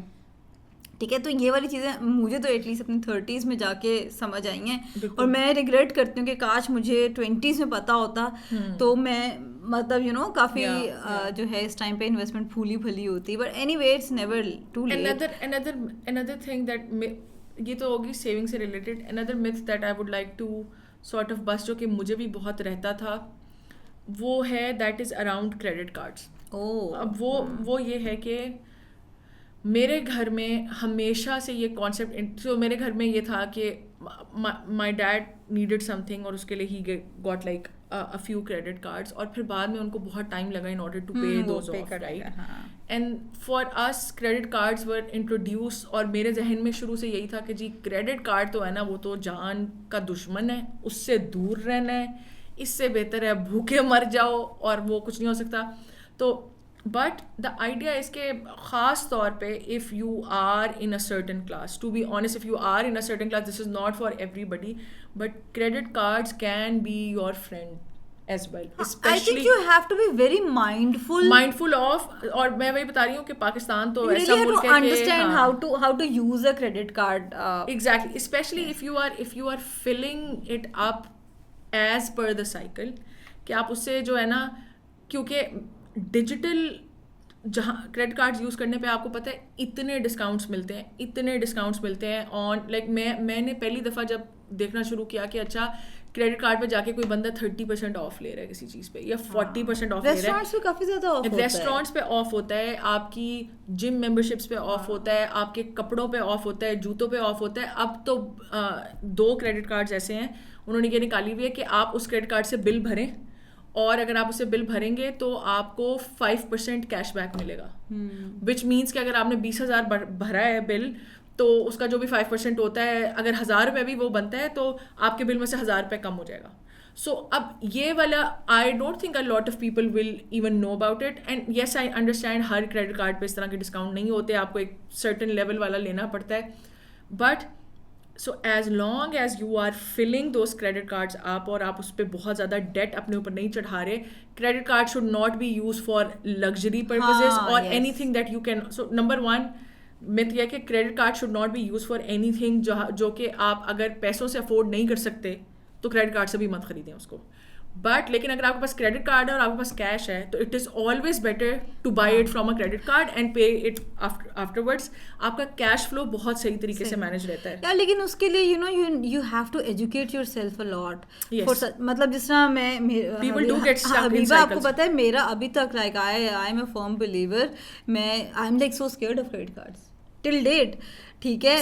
S2: ٹھیک ہے. تو یہ والی چیزیں مجھے تو ایٹ لیسٹ اپنی 30s میں جا کے سمجھ آئی ہیں, اور میں ریگریٹ کرتی ہوں کہ کاش مجھے 20s میں پتا ہوتا تو میں مطلب کافی جو ہے اس ٹائم پہ انویسٹمنٹ پھولی پھلی ہوتی. But anyway it's never too late.
S1: another thing that یہ تو ہوگی سیونگ سے related. another myth that I would like to sort of bust, جو کہ مجھے بھی بہت رہتا تھا, وہ ہے that is around credit cards. اب وہ یہ ہے کہ میرے گھر میں ہمیشہ سے یہ کانسیپٹ, تو میرے گھر میں یہ تھا کہ my dad needed some thing اور اس کے لیے he got like a few credit cards, اور پھر بعد میں ان کو بہت ٹائم لگا in order to pay those off, right? And for us credit cards were introduced, اور میرے ذہن میں شروع سے یہی تھا کہ جی کریڈٹ کارڈ تو ہے نا وہ تو جان کا دشمن ہے, اس سے دور رہنا ہے, اس سے بہتر ہے بھوکے مر جاؤ اور وہ کچھ نہیں ہو سکتا. تو بٹ دا آئیڈیا اس کے خاص طور پہ if you are in a certain class, to be honest, if you are in a certain class, this is not for everybody, but credit cards can be your friend as well.
S2: I think you have to be very mindful
S1: of, اور میں وہی بتا رہی ہوں کہ پاکستان تو ایسا
S2: really
S1: ملک ہے
S2: کہ understand how to use a credit card.
S1: Exactly, especially if you are filling it up as per the cycle, کہ آپ اس سے جو ہے نا, کیونکہ ڈیجیٹل جہاں کریڈٹ کارڈز یوز کرنے پہ آپ کو پتہ ہے اتنے ڈسکاؤنٹس ملتے ہیں آن لائک میں نے پہلی دفعہ جب دیکھنا شروع کیا کہ اچھا کریڈٹ کارڈ پہ جا کے کوئی بندہ 30% آف لے رہا ہے کسی چیز پہ یا 40% آف لے رہا ہے,
S2: کافی زیادہ
S1: ریسٹورینٹس پہ آف ہوتا ہے, آپ کی جم ممبرشپس پہ آف ہوتا ہے, آپ کے کپڑوں پہ آف ہوتا ہے, جوتوں پہ آف ہوتا ہے. اب تو 2 کریڈٹ کارڈز ایسے ہیں انہوں نے یہ نکالی ہوئی ہے کہ آپ اس کریڈٹ کارڈ سے بل بھریں, اور اگر آپ اسے بل بھریں گے تو آپ کو 5% کیش بیک ملے گا, وچ مینس کہ اگر آپ نے 20,000 بھرا ہے بل تو اس کا جو بھی 5% ہوتا ہے, اگر 1,000 روپے بھی وہ بنتا ہے تو آپ کے بل میں سے 1,000 روپے کم ہو جائے گا. سو اب یہ والا I don't think a lot of people will even know about it. And yes I understand ہر کریڈٹ کارڈ پہ اس طرح کے ڈسکاؤنٹ نہیں ہوتے, آپ کو ایک سرٹن لیول والا لینا پڑتا ہے. But so as long as you are filling those credit cards آپ, اور آپ اس پہ بہت زیادہ ڈیٹ اپنے اوپر نہیں چڑھا رہے, credit card should not be used for luxury purposes اور anything that you can. So number 1 myth یہ کہ credit card should not be used for anything جو کہ آپ اگر پیسوں سے افورڈ نہیں کر سکتے تو کریڈٹ کارڈ سے بھی مت خریدیں اس کو. بٹ لیکن اگر آپ کے پاس کریڈٹ کارڈ ہے اور آپ کے پاس کیش ہے تو it is always better to buy it from a credit card and pay it afterwards. آپ کا کیش فلو بہت صحیح طریقے سے مینیج رہتا ہے.
S2: لیکن اس کے لیے you have to educate yourself a lot. مطلب جس طرح میں حبیبہ آپ کو پتہ ہے میرا ابھی تک like I am a firm believer, میں I am like so scared of credit cards till date. ٹھیک ہے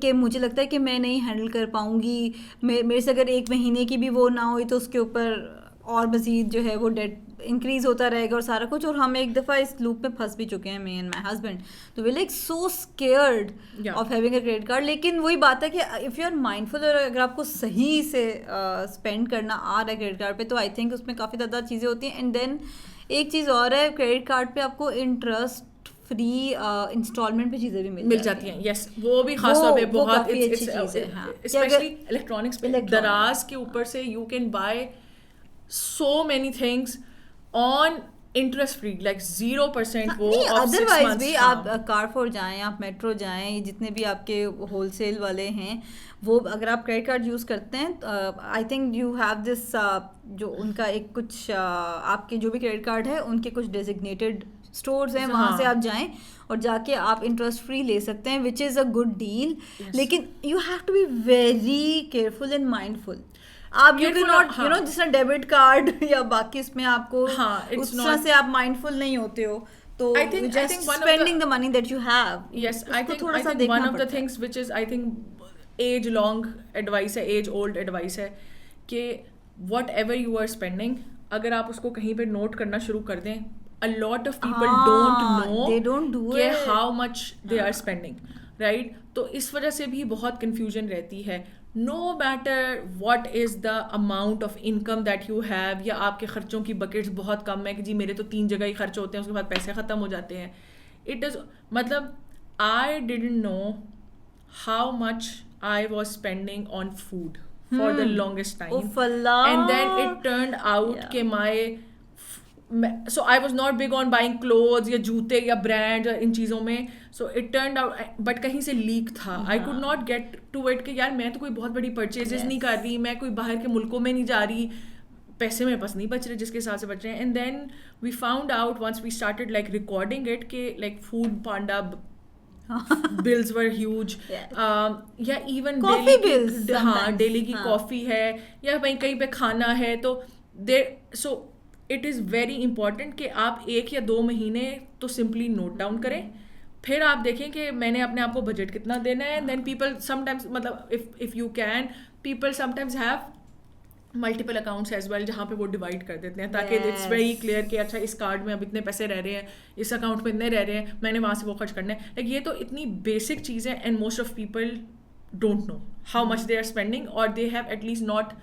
S2: کہ مجھے لگتا ہے کہ میں نہیں ہینڈل کر پاؤں گی, میرے سے اگر 1 مہینے کی بھی وہ نہ ہوئی تو اس کے اوپر اور مزید جو ہے وہ ڈیٹ انکریز ہوتا رہے گا اور سارا کچھ. اور ہم ایک دفعہ اس لوپ میں پھنس بھی چکے ہیں, میں اینڈ مائی ہسبینڈ. تو we like so scared of having a credit card. لیکن وہی بات ہے کہ اف یو آر مائنڈفل اور اگر آپ کو صحیح سے اسپینڈ کرنا آ رہا ہے کریڈٹ کارڈ پہ تو آئی تھنک اس میں کافی زیادہ چیزیں ہوتی ہیں. اینڈ دین ایک چیز اور ہے, کریڈٹ کارڈ پہ آپ کو انٹرسٹ فری انسٹالمنٹ پہ چیزیں بھی مل جاتی ہیں.
S1: یس, وہ بھی خاص طور پہ بہت اسپیشلی الیکٹرانکس پہ دراز کے اوپر سے you can buy so many things on interest free like 0%. وہ
S2: ادروائز بھی آپ کارفور جائیں, آپ میٹرو جائیں, جتنے بھی آپ کے ہول سیل والے ہیں وہ اگر آپ کریڈٹ کارڈ یوز کرتے ہیں آئی تھنک یو ہیو دس, جو ان کا ایک کچھ آپ کے جو بھی کریڈٹ کارڈ ہے ان کے کچھ ڈیزگنیٹڈ اسٹورز ہیں, وہاں سے آپ جائیں اور جا کے آپ انٹرسٹ فری لے سکتے ہیں, which is a good deal. لیکن you have to be very careful and mindful. آپ یو کین ناٹ جس طرح ڈیبٹ کارڈ یا باقی اس میں آپ کو اس طرح سے آپ مائنڈفل نہیں ہوتے ہو تو just spending the money that you have.
S1: Yes, I think one of the things which is I think age long advice ہے, ایج اولڈ ایڈوائس ہے کہ whatever you are spending اگر آپ اس کو کہیں پہ نوٹ کرنا شروع کر دیں, a lot of people don't know کہ how much they are spending, right? تو اس وجہ سے بھی بہت کنفیوژن رہتی ہے. No matter what is the amount of income that you have, یا آپ کے خرچوں کی بکٹس بہت کم ہے کہ جی میرے تو 3 جگہ ہی خرچ ہوتے ہیں اس کے بعد پیسے ختم ہو جاتے ہیں. It is مطلب I didn't know how much I was spending on food for the longest time. And then it turned out کہ so I was not big on buying clothes یا جوتے یا برانڈ ان چیزوں میں. so it turned out but کہیں سے leak تھا. I could not get to it کہ یار میں تو کوئی بہت بڑی پرچیزز نہیں کر رہی, میں کوئی باہر کے ملکوں میں نہیں جا رہی, پیسے میرے پاس نہیں بچ رہے جس کے حساب سے بچ رہے ہیں. And then we found out once we started like recording it کہ like Foodpanda bills were huge. یا ایون ڈیلی کی کافی ہے یا کہیں پہ کھانا ہے تو so it is very important کہ آپ 1 یا 2 مہینے تو سمپلی نوٹ ڈاؤن کریں, پھر آپ دیکھیں کہ میں نے اپنے آپ کو بجٹ کتنا دینا ہے. دین پیپل سم ٹائمز مطلب if you can people sometimes have multiple accounts as well جہاں پہ وہ ڈیوائڈ کر دیتے ہیں تاکہ اٹس ویری کلیئر کہ اچھا اس کارڈ میں اب اتنے پیسے رہ رہے ہیں, اس اکاؤنٹ میں اتنے رہ رہے ہیں, میں نے وہاں سے وہ خرچ کرنا ہے. لائک یہ تو اتنی بیسک چیز ہے and most of people don't know how much they are spending اور they have at least not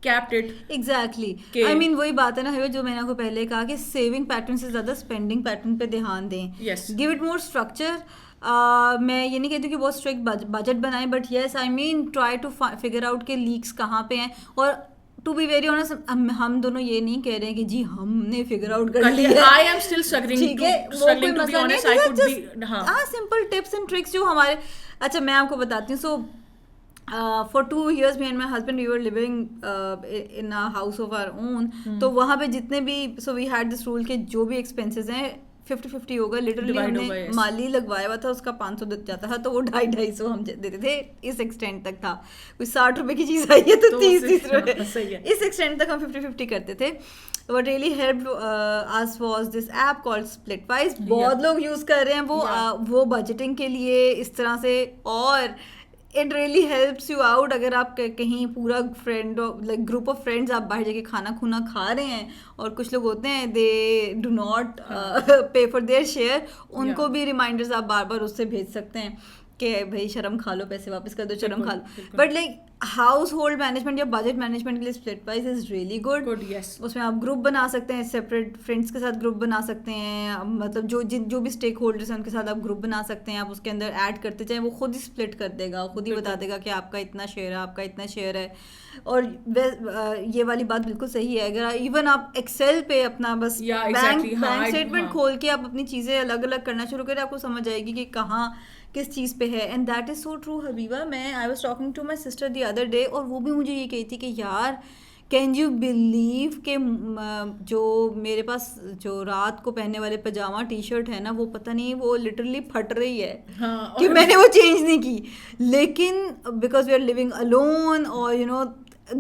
S1: capped it.
S2: Exactly, I mean وہی بات ہے نا جو میں نے آپ کو پہلے کہا کہ سیونگ پیٹرن سے زیادہ اسپینڈنگ پیٹرن پہ دھیان دیں. Give it more structure. میں یہ نہیں کہتی کہ بہت اسٹرکٹ بجٹ بنائیں, but yes I mean try to figure out کہ لیکس کہاں پہ ہیں. اور ٹو بی ویری آنیسٹ ہم دونوں یہ نہیں کہہ رہے ہیں کہ جی ہم نے فگر آؤٹ کر لیا ہے.
S1: I am still struggling to be honest. I could be
S2: simple tips and tricks جو ہمارے. اچھا میں آپ کو بتاتی ہوں. سو for 2 years me and my husband we were living in a house of our own. تو وہاں پہ جتنے بھی so we had this rule کہ جو بھی expenses ہیں 50-50 ہوگا. لٹرلی ہم نے مالی لگوایا ہوا تھا, اس کا 500 جاتا تھا تو وہ 250-250 ہم دیتے تھے. اس ایکسٹینٹ تک تھا. کوئی 60 روپے کی چیز آئی ہے تو 30 روپے, اس ایکسٹینٹ تک ہم 50-50 کرتے تھے. What really helped us was this app called Splitwise. بہت لوگ یوز کر رہے ہیں وہ بجٹنگ کے لیے اس طرح سے. اور it really helps you out اگر آپ کہیں پورا friend like group of friends آپ باہر جا کے کھانا کھا رہے ہیں اور کچھ لوگ ہوتے ہیں they do not pay for their share, ان کو بھی ریمائنڈرز آپ بار بار اس سے بھیج سکتے ہیں کہ بھائی شرم کھا لو, پیسے واپس کر دو, شرم کھا لو. But like household management یا بجٹ مینجمنٹ کے لیے Splitwise از ریئلی گڈ. اس میں آپ گروپ بنا سکتے ہیں, سیپریٹ فرینڈس کے ساتھ گروپ بنا سکتے ہیں, مطلب جو بھی اسٹیک ہولڈرس ہیں ان کے ساتھ آپ گروپ بنا سکتے ہیں. آپ اس کے اندر ایڈ کرتے جائیں, وہ خود ہی اسپلٹ کر دے گا, خود ہی بتا دے گا کہ آپ کا اتنا شیئر ہے, آپ کا اتنا شیئر ہے. اور یہ والی بات بالکل صحیح ہے. اگر ایون آپ ایکسل پہ اپنا بس بینک اسٹیٹمنٹ کھول کے آپ اپنی چیزیں الگ الگ کرنا شروع کریں, آپ کو سمجھ آئے گی کہ کہاں کس چیز پہ ہے. And that is so true Habiba. I was talking to my sister the other day, اور وہ بھی مجھے یہ کہی تھی کہ یار کین یو بلیو کہ جو میرے پاس جو رات کو پہننے والے پجامہ ٹی شرٹ ہے نا, وہ پتہ نہیں وہ لٹرلی پھٹ رہی ہے کہ میں نے وہ چینج نہیں کی. لیکن because we are living alone اور یو نو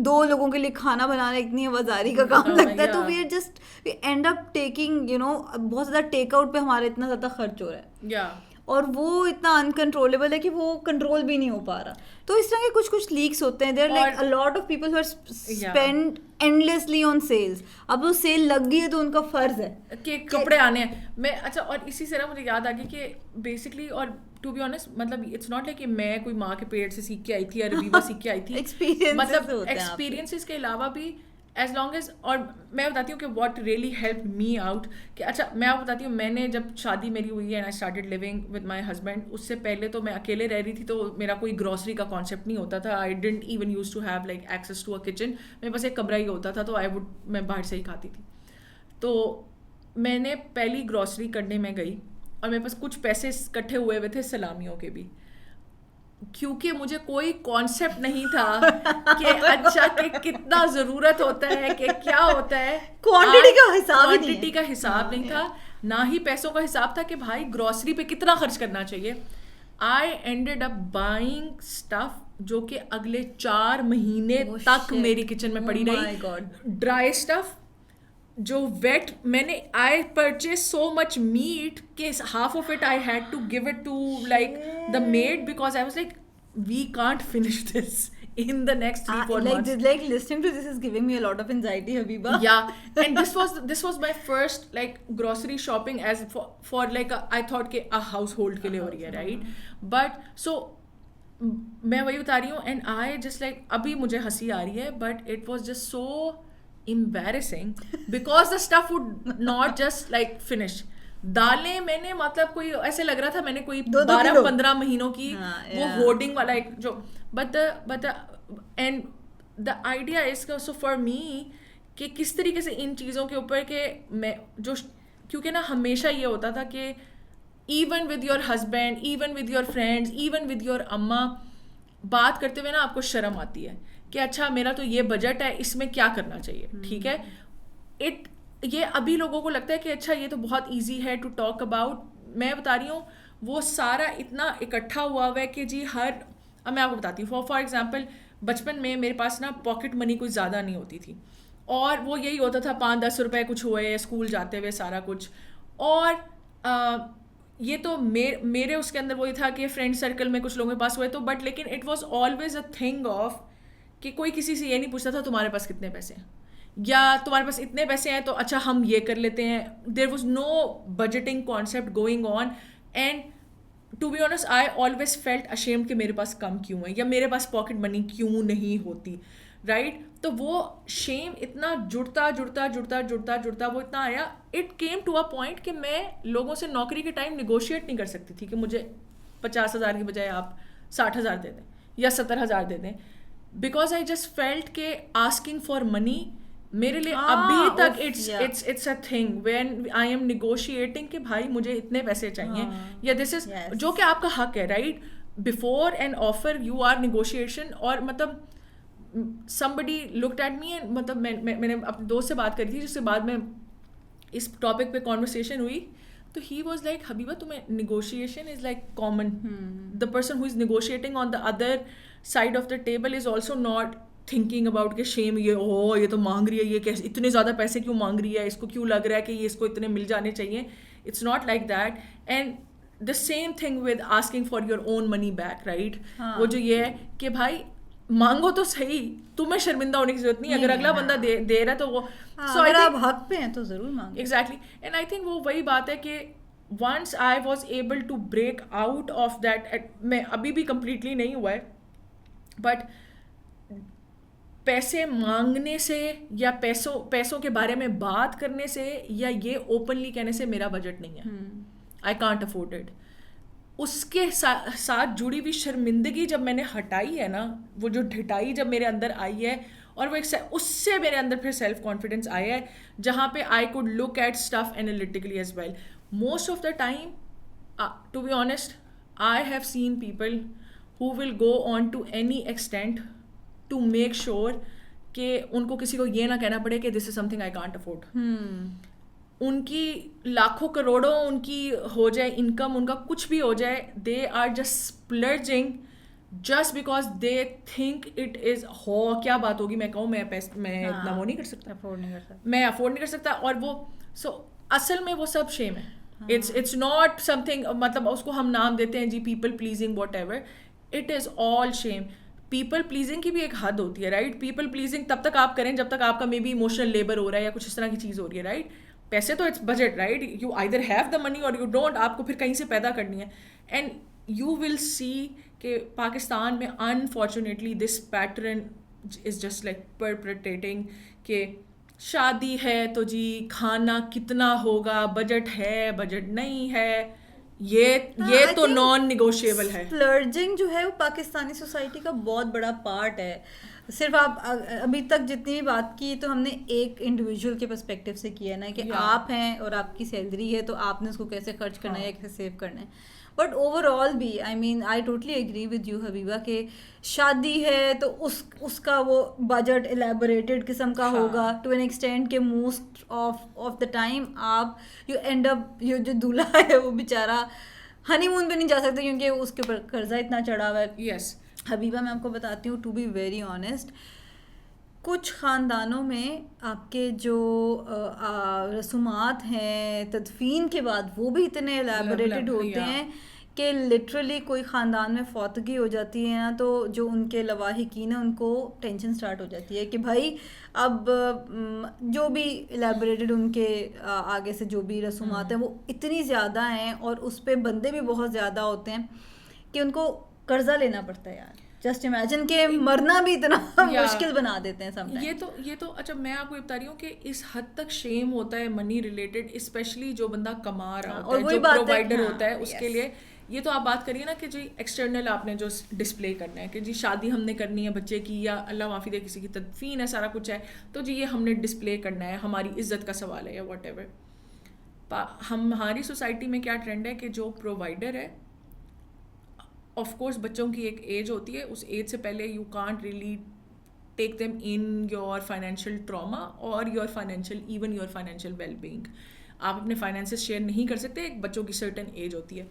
S2: 2 لوگوں کے لیے کھانا بنانا اتنی آوازاری کا کام لگتا ہے, تو we are just we end up taking you know بہت زیادہ ٹیک آؤٹ پہ ہمارا اتنا زیادہ خرچ ہو رہا ہے, اور وہ اتنا انکنٹرولبل ہے کہ وہ کنٹرول بھی نہیں ہو پا رہا. تو اس طرح کے کچھ لیکس ہوتے ہیں. دیر like a lot of people who are spend endlessly on sales. اب وہ سیل لگ گئی ہے تو ان کا فرض ہے
S1: کہ کپڑے آنے ہیں. میں اچھا اور اسی طرح مجھے یاد آ گئی کہ بیسکلی اور ٹو بی آنیسٹ مطلب اٹس ناٹ لائک کہ میں کوئی ماں کے پیٹ سے سیکھ کے آئی تھی یا ربیبہ سیکھ کے آئی تھی. مطلب ایکسپیرینسز کے علاوہ بھی ایز لانگ ایز. اور میں بتاتی ہوں کہ what really help me out کہ اچھا میں آپ بتاتی ہوں میں نے جب شادی میری ہوئی ہے and I started living with my husband, اس سے پہلے تو میں اکیلے رہ رہی تھی تو میرا کوئی گروسری کا کانسیپٹ نہیں ہوتا تھا. I didn't even use to have like access to a kitchen. میرے پاس ایک کمرہ ہی ہوتا تھا تو میں باہر سے ہی کھاتی تھی. تو میں نے پہلی گروسری کرنے میں گئی اور میرے پاس کچھ پیسے اکٹھے ہوئے تھے سلامیوں کے بھی, کیونکہ مجھے کوئی کانسیپٹ نہیں تھا کہ اچھا کہ کتنا ضرورت ہوتا ہے, کہ کیا ہوتا ہے, کوانٹٹی کا حساب نہیں تھا, نہ ہی پیسوں کا حساب تھا کہ بھائی گروسری پہ کتنا خرچ کرنا چاہیے. I ended up buying stuff جو کہ اگلے 4 مہینے تک میری کچن میں پڑی رہی. ڈرائی اسٹف جو ویٹ, میں نے I purchase so much meat کہ half of it I had to give it to like the maid because I was like we can't finish this in the next 3-4 months.
S2: Like listening to this is giving me a lot of anxiety, Habiba.
S1: Yeah, and this was my first like grocery shopping as for like I thought کہ a household کے لیے ہو رہی ہے, right? But so میں وہی بتا رہی ہوں and I just like ابھی مجھے ہنسی آ رہی ہے but it was just so embarrassing because the stuff would not just like finish. دالیں میں نے مطلب کوئی ایسے لگ رہا تھا میں نے کوئی 12-15 مہینوں کی وہ ہوڈنگ والا ایک جو but the and the idea is so for me کہ کس طریقے سے ان چیزوں کے اوپر کہ میں جو کیونکہ نا ہمیشہ یہ ہوتا تھا کہ even with your husband, even with your friends, even with your اماں, بات کرتے ہوئے نا آپ کو شرم آتی ہے کہ اچھا میرا تو یہ بجٹ ہے, اس میں کیا کرنا چاہیے, ٹھیک ہے. یہ ابھی لوگوں کو لگتا ہے کہ اچھا یہ تو بہت ایزی ہے ٹو ٹاک اباؤٹ. میں بتا رہی ہوں وہ سارا اتنا اکٹھا ہوا ہے کہ جی اب میں آپ کو بتاتی ہوں. فار ایگزامپل بچپن میں میرے پاس نا پاکٹ منی کوئی زیادہ نہیں ہوتی تھی, اور وہ یہی ہوتا تھا 5-10 روپے کچھ ہوئے اسکول جاتے ہوئے سارا کچھ. اور یہ تو میرے اس کے اندر وہی تھا کہ فرینڈ سرکل میں کچھ لوگوں کے پاس ہوئے تو, بٹ لیکن it was always a thing of کہ کوئی کسی سے یہ نہیں پوچھتا تھا تمہارے پاس کتنے پیسے ہیں, یا تمہارے پاس اتنے پیسے ہیں تو اچھا ہم یہ کر لیتے ہیں. There was no budgeting concept going on, and to be honest I always felt ashamed کہ میرے پاس کم کیوں ہے یا میرے پاس پاکٹ منی کیوں نہیں ہوتی, رائٹ. تو وہ شیم اتنا جڑتا وہ اتنا آیا, it came to a point کہ میں لوگوں سے نوکری کے ٹائم نیگوشیٹ نہیں کر سکتی تھی کہ مجھے 50,000 کی بجائے آپ 60,000 دے دیں یا 70,000 دے دیں, بیکاز آئی جسٹ فیلٹ کہ آسکنگ فار منی میرے لیے ابھی تک it's a thing when I am negotiating کہ بھائی مجھے اتنے پیسے چاہیے, یا دس از جو کہ آپ کا حق ہے, right. Before and offer you are negotiation. اور مطلب somebody looked at me and مطلب میں نے اپنے دوست سے بات کری تھی جس کے بعد میں اس ٹاپک پہ conversation ہوئی, تو he was like حبیبہ تمہیں negotiation is like common. The person who is negotiating on the other side of the table is also not thinking about کہ shame یہ تو مانگ رہی ہے, یہ کیسے اتنے زیادہ پیسے کیوں مانگ رہی ہے, اس کو کیوں لگ رہا ہے کہ یہ اس کو اتنے مل جانے چاہیے. It's not like that. And the same thing with asking for your own money back, right. وہ جو یہ ہے کہ بھائی مانگو تو صحیح, تمہیں شرمندہ ہونے کی ضرورت نہیں, اگر اگلا بندہ دے رہا ہے تو وہ
S2: اگر آپ حق پہ ہیں تو ضرور مانگو.
S1: ایگزیکٹلی. اینڈ آئی تھنک وہ وہی بات ہے کہ once I was able to break out of that, میں ابھی بھی کمپلیٹلی نہیں ہوا ہے, بٹ پیسے مانگنے سے یا پیسوں کے بارے میں بات کرنے سے یا یہ اوپنلی کہنے سے میرا بجٹ نہیں ہے, آئی کانٹ افورڈ اٹ. اس کے ساتھ جڑی ہوئی شرمندگی جب میں نے ہٹائی ہے نا, وہ جو ڈھٹائی جب میرے اندر آئی ہے, اور وہ اس سے میرے اندر پھر سیلف کانفیڈنس آیا ہے جہاں پہ I could look at stuff analytically as well. Most of the time to be honest I have seen people who will go on to any extent to make sure کہ ان کو کسی کو یہ نہ کہنا پڑے کہ this is something I can't afford. ان کی لاکھوں کروڑوں ان کی ہو جائے انکم, ان کا کچھ بھی ہو جائے, they are just splurging just because they think it is ہو کیا بات ہوگی, میں کہوں میں اتنا وہ نہیں کر سکتا, میں افورڈ نہیں کر سکتا. اور وہ اصل میں وہ سب شیم ہے. اٹس ناٹ سم تھنگ مطلب اس کو ہم نام دیتے ہیں جی people pleasing whatever, it is all shame. People pleasing کی بھی ایک حد ہوتی ہے, رائٹ. پیپل پلیزنگ تب تک آپ کریں جب تک آپ کا مے بی ایموشنل لیبر ہو رہا ہے یا کچھ اس طرح کی چیز ہو رہی ہے, رائٹ. پیسے تو it's budget, right. You either have the money اور یو ڈونٹ, آپ کو پھر کہیں سے پیدا کرنی ہے. اینڈ یو ول سی کہ پاکستان میں unfortunately this pattern is just like perpetuating کہ شادی ہے تو جی کھانا کتنا ہوگا, بجٹ ہے بجٹ نہیں ہے, یہ تو نان نیگوشیبل ہے.
S2: سپلرجنگ جو ہے وہ پاکستانی سوسائٹی کا بہت بڑا پارٹ ہے. صرف آپ ابھی تک جتنی بھی بات کی تو ہم نے ایک انڈیویجول کے پرسپیکٹو سے کیا نا کہ آپ ہیں اور آپ کی سیلری ہے تو آپ نے اس کو کیسے خرچ کرنا ہے یا کیسے سیو کرنا ہے. بٹ اوور آل بھی I mean I totally agree with you Habiba کہ شادی ہے تو اس کا وہ بجٹ الیبوریٹڈ قسم کا ہوگا ٹو این ایکسٹینٹ کہ موسٹ آف دا ٹائم آپ یو اینڈ اپ جو دولہا ہے وہ بیچارہ ہنی مون پہ نہیں جا سکتا کیونکہ اس کے اوپر قرضہ اتنا چڑھا ہوا ہے.
S1: یس
S2: حبیبہ میں آپ کو بتاتی ہوں ٹو بی ویری آنیسٹ, کچھ خاندانوں میں آپ کے جو رسومات ہیں تدفین کے بعد وہ بھی اتنے الیبوریٹڈ ہوتے ہیں کہ لٹرلی کوئی خاندان میں فوتگی ہو جاتی ہے نا تو جو ان کے لواحقین ہیں ان کو ٹینشن سٹارٹ ہو جاتی ہے کہ بھائی اب جو بھی الیبوریٹڈ ان کے آگے سے جو بھی رسومات ہیں وہ اتنی زیادہ ہیں اور اس پہ بندے بھی بہت زیادہ ہوتے ہیں کہ ان کو قرضہ لینا پڑتا ہے. یار جسٹ امیجن کہ مرنا بھی اتنا مشکل بنا دیتے ہیں سم ٹائم.
S1: یہ تو اچھا میں آپ کو بتا رہی ہوں کہ اس حد تک شیم ہوتا ہے منی ریلیٹڈ, اسپیشلی جو بندہ کما رہا ہوتا ہے, جو پرووائڈر ہوتا ہے, اس کے لیے یہ تو آپ بات کریے نا کہ جی ایکسٹرنل آپ نے جو ڈسپلے کرنا ہے کہ جی شادی ہم نے کرنی ہے بچے کی, یا اللہ معافی دے کسی کی تدفین ہے, سارا کچھ ہے, تو جی یہ ہم نے ڈسپلے کرنا ہے, ہماری عزت کا سوال ہے یا واٹ ایور. ہماری سوسائٹی میں کیا ٹرینڈ ہے کہ جو پرووائڈر ہے, آف کورس بچوں کی ایک ایج ہوتی ہے, اس ایج سے پہلے you can't really take them in your financial trauma اور your financial even your financial wellbeing. آپ اپنے فائنینسز شیئر نہیں کر سکتے, ایک بچوں کی سرٹن ایج ہوتی ہے.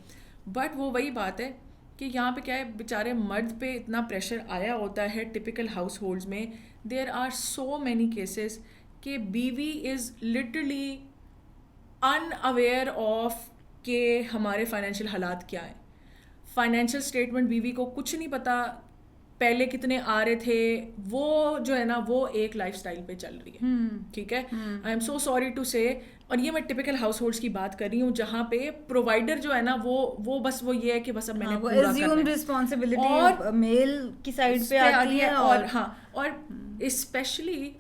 S1: بٹ وہ وہی بات ہے کہ یہاں پہ کیا ہے, بیچارے مرد پہ اتنا پریشر آیا ہوتا ہے ٹپیکل ہاؤس ہولڈز میں. There are so many cases کہ بیوی is literally unaware of کہ ہمارے فائنینشیل حالات کیا ہیں. فائنینشیل اسٹیٹمنٹ بیوی کو کچھ نہیں پتا, پہلے کتنے آ رہے تھے, وہ جو ہے نا وہ ایک لائف اسٹائل پہ چل رہی ہے. ٹھیک ہے, I am so sorry to say, اور یہ میں ٹپیکل ہاؤس ہولڈس کی بات کر رہی ہوں جہاں پہ پرووائڈر جو ہے نا وہ بس وہ یہ ہے کہ بس اب میں نے پورا کرنا ہے,
S2: رسپانسبلٹی میل کی سائڈ پہ آتی ہے.
S1: اور ہاں, اور اسپیشلی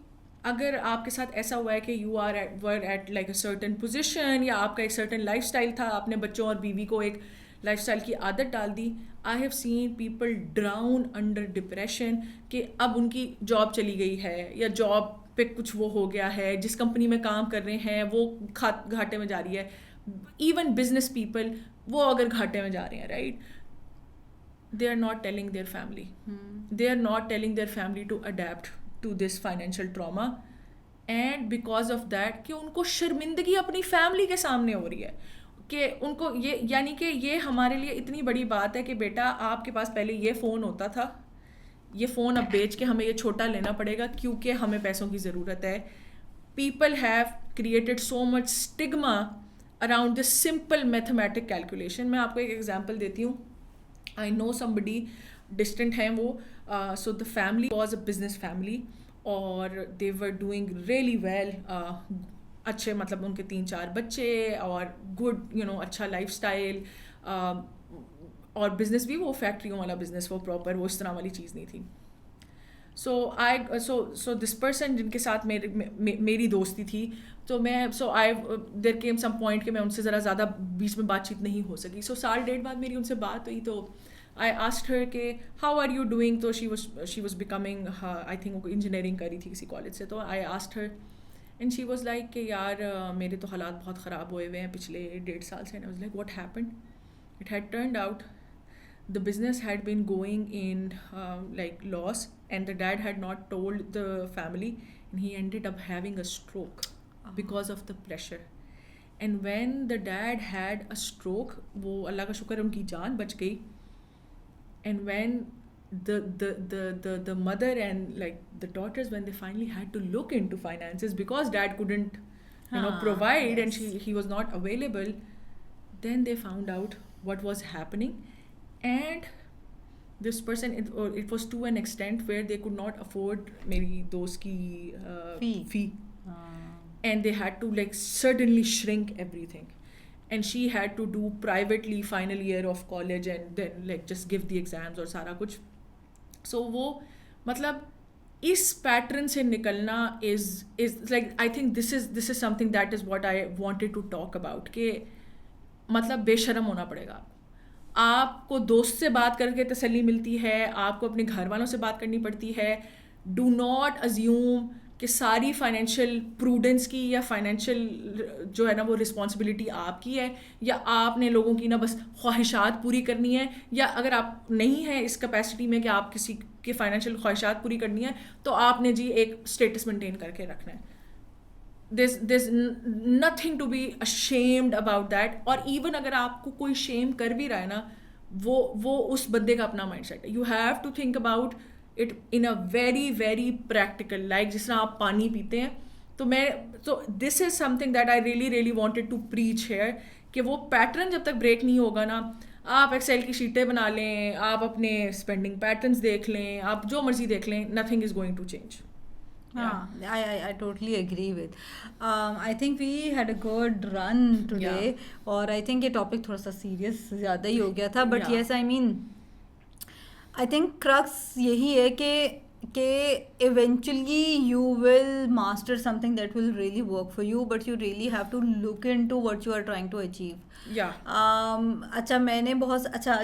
S1: اگر آپ کے ساتھ ایسا ہوا ہے کہ you are at like a certain position, یا آپ کا ایک سرٹن لائف اسٹائل تھا, آپ نے بچوں اور بیوی کو ایک لائف اسٹائل کی عادت ڈال دی. I have seen people drown under depression کہ اب ان کی جاب چلی گئی ہے, یا جاب پہ کچھ وہ ہو گیا ہے, جس کمپنی میں کام کر رہے ہیں وہ گھاٹے میں جا رہی ہے. ایون بزنس پیپل وہ اگر گھاٹے میں جا رہے ہیں, right, they are not telling their family. They are not telling their family to adapt to this financial trauma, and because of that کہ ان کو شرمندگی اپنی فیملی کے سامنے ہو رہی ہے, کہ ان کو یہ, یعنی کہ یہ ہمارے لیے اتنی بڑی بات ہے کہ بیٹا آپ کے پاس پہلے یہ فون ہوتا تھا, یہ فون اب بیچ کے ہمیں یہ چھوٹا لینا پڑے گا کیونکہ ہمیں پیسوں کی ضرورت ہے. People have created so much stigma around this simple mathematic calculation. میں آپ کو ایک ایگزامپل دیتی ہوں. I know somebody distant ہیں وہ, so the family was a business family اور they were doing really well, اچھے مطلب ان کے 3-4 بچے اور گڈ اچھا لائف اسٹائل, اور بزنس بھی وہ فیکٹریوں والا بزنس, وہ پراپر وہ اس طرح والی چیز نہیں تھی. سو دس پرسن جن کے ساتھ میری دوستی تھی, تو میں دیر کیم سم پوائنٹ کہ میں ان سے ذرا زیادہ بیچ میں بات چیت نہیں ہو سکی. سو 1.5 سال بعد میری ان سے بات ہوئی, تو آئی آسکڈ ہر کہ ہاؤ آر یو ڈوئنگ. تو she was becoming, I think وہ انجینئرنگ کری تھی کسی کالج سے. تو I asked her and she was like کہ یار میرے تو حالات بہت خراب ہوئے ہوئے ہیں پچھلے 1.5 سال سے. And I was like what happened. It had turned out the business had been going in like loss, and the dad had not told the family, and he ended up having a stroke because of the pressure. And when the dad had a stroke, wo Allah ka shukar unki jaan bach gayi. And when the mother and like the daughters, when they finally had to look into finances because dad couldn't provide, yes, and he was not available, then they found out what was happening. And this person, it was to an extent where they could not afford meri dost ki fee. And they had to like suddenly shrink everything, and she had to do privately final year of college and then like just give the exams اور سارا کچھ. so وہ مطلب اس pattern سے نکلنا is like I think this is something that is what I wanted to talk about, کہ مطلب بے شرم ہونا پڑے گا. آپ کو دوست سے بات کر کے تسلی ملتی ہے, آپ کو اپنے گھر والوں سے بات کرنی پڑتی ہے. ڈو ناٹ ازیوم کہ ساری فائنینشیل پروڈنس کی یا فائنینشیل جو ہے نا وہ رسپانسبلٹی آپ کی ہے, یا آپ نے لوگوں کی نا بس خواہشات پوری کرنی ہے, یا اگر آپ نہیں ہیں اس کیپیسٹی میں کہ آپ کسی کی فائنینشیل خواہشات پوری کرنی ہے تو آپ نے جی ایک اسٹیٹس مینٹین کر کے رکھنا ہے. there's nothing to be ashamed about that. اور ایون اگر آپ کو کوئی شیم کر بھی رہا ہے نا, وہ اس بندے کا اپنا مائنڈ سیٹ ہے. You have to think about it in a very very practical, like جس طرح آپ پانی پیتے ہیں. تو this is something that I really really wanted to preach here, کہ وہ پیٹرن جب تک بریک نہیں ہوگا نا, آپ ایکسل کی شیٹیں بنا لیں, آپ اپنے اسپینڈنگ پیٹرنس دیکھ لیں, آپ جو مرضی دیکھ لیں, nothing is going to change.
S2: I totally agree with. I think we had a good run today, اور I think یہ topic تھوڑا سا serious زیادہ ہی ہو گیا تھا, but yes, I mean I think crux یہی ہے کہ کہ eventually you will master something that will really work for you, but you really have to look into what you are trying to achieve. اچھا میں نے بہت اچھا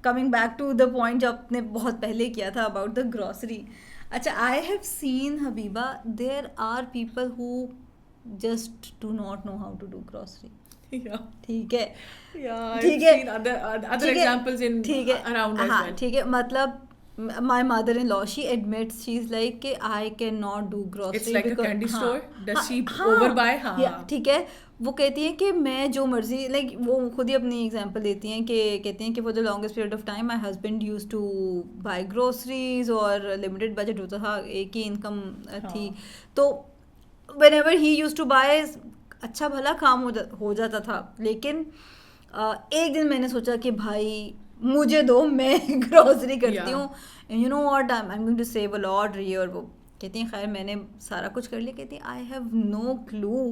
S2: coming back to the point جو آپ نے بہت پہلے کیا تھا اباؤٹ دا گروسری. اچھا I have seen Habiba there are people who just do not know how to do grocery. ٹھیک ہے ٹھیک ہے, مطلب my mother-in-law, she admits, she's like کہ I cannot do grocery.
S1: It's like a candy store. Does she overbuy?
S2: ٹھیک ہے, وہ کہتی ہیں کہ میں جو مرضی, لائک وہ خود ہی اپنی ایگزامپل دیتی ہیں کہ کہتی ہیں کہ for the longest period of time my husband used to buy groceries اور limited budget ہوتا تھا, ایک ہی انکم تھی, تو whenever he used to buy اچھا بھلا کام ہو جاتا تھا. لیکن ایک دن میں نے سوچا کہ بھائی مجھے دو, میں گروسری کرتی ہوں, you know what I am going to save a lot. اور وہ کہتی ہیں خیر میں نے سارا کچھ کر لیا. کہتی ہیں آئی ہیو نو کلو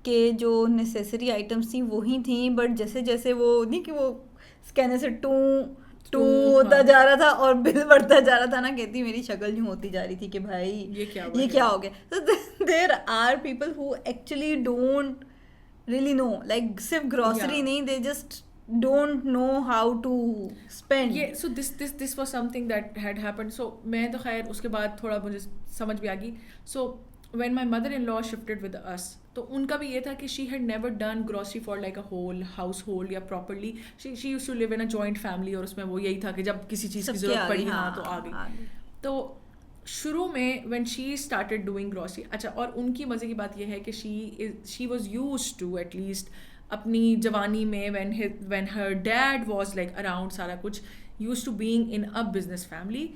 S2: کہ جو نیسیسری آئٹمس تھیں وہی تھیں, بٹ جیسے جیسے وہ نہیں کہ وہ اسکینر سے ٹو ہوتا جا رہا تھا اور بل بڑھتا جا رہا تھا نا, کہتی میری شکل یوں ہوتی جا رہی تھی کہ بھائی یہ کیا ہو گیا. So there are people who actually don't really know, like صرف گروسری نہیں, they just don't know how to spend.
S1: Yeah, so this was something that had happened. So میں تو خیر اس کے بعد تھوڑا مجھے سمجھ بھی آ گئی. So when my mother-in-law shifted with us, تو ان کا بھی یہ تھا کہ she had never done grocery for like a whole household یا properly. She used to live in a joint family, اور اس میں وہ یہی تھا کہ جب کسی چیز کی ضرورت پڑی ہاں تو آ گئی. تو شروع میں when she started doing grocery, اچھا اور ان کی مزے کی بات یہ ہے کہ she was used to at least اپنی جوانی میں when her dad was like around سارا کچھ used to being in a business family.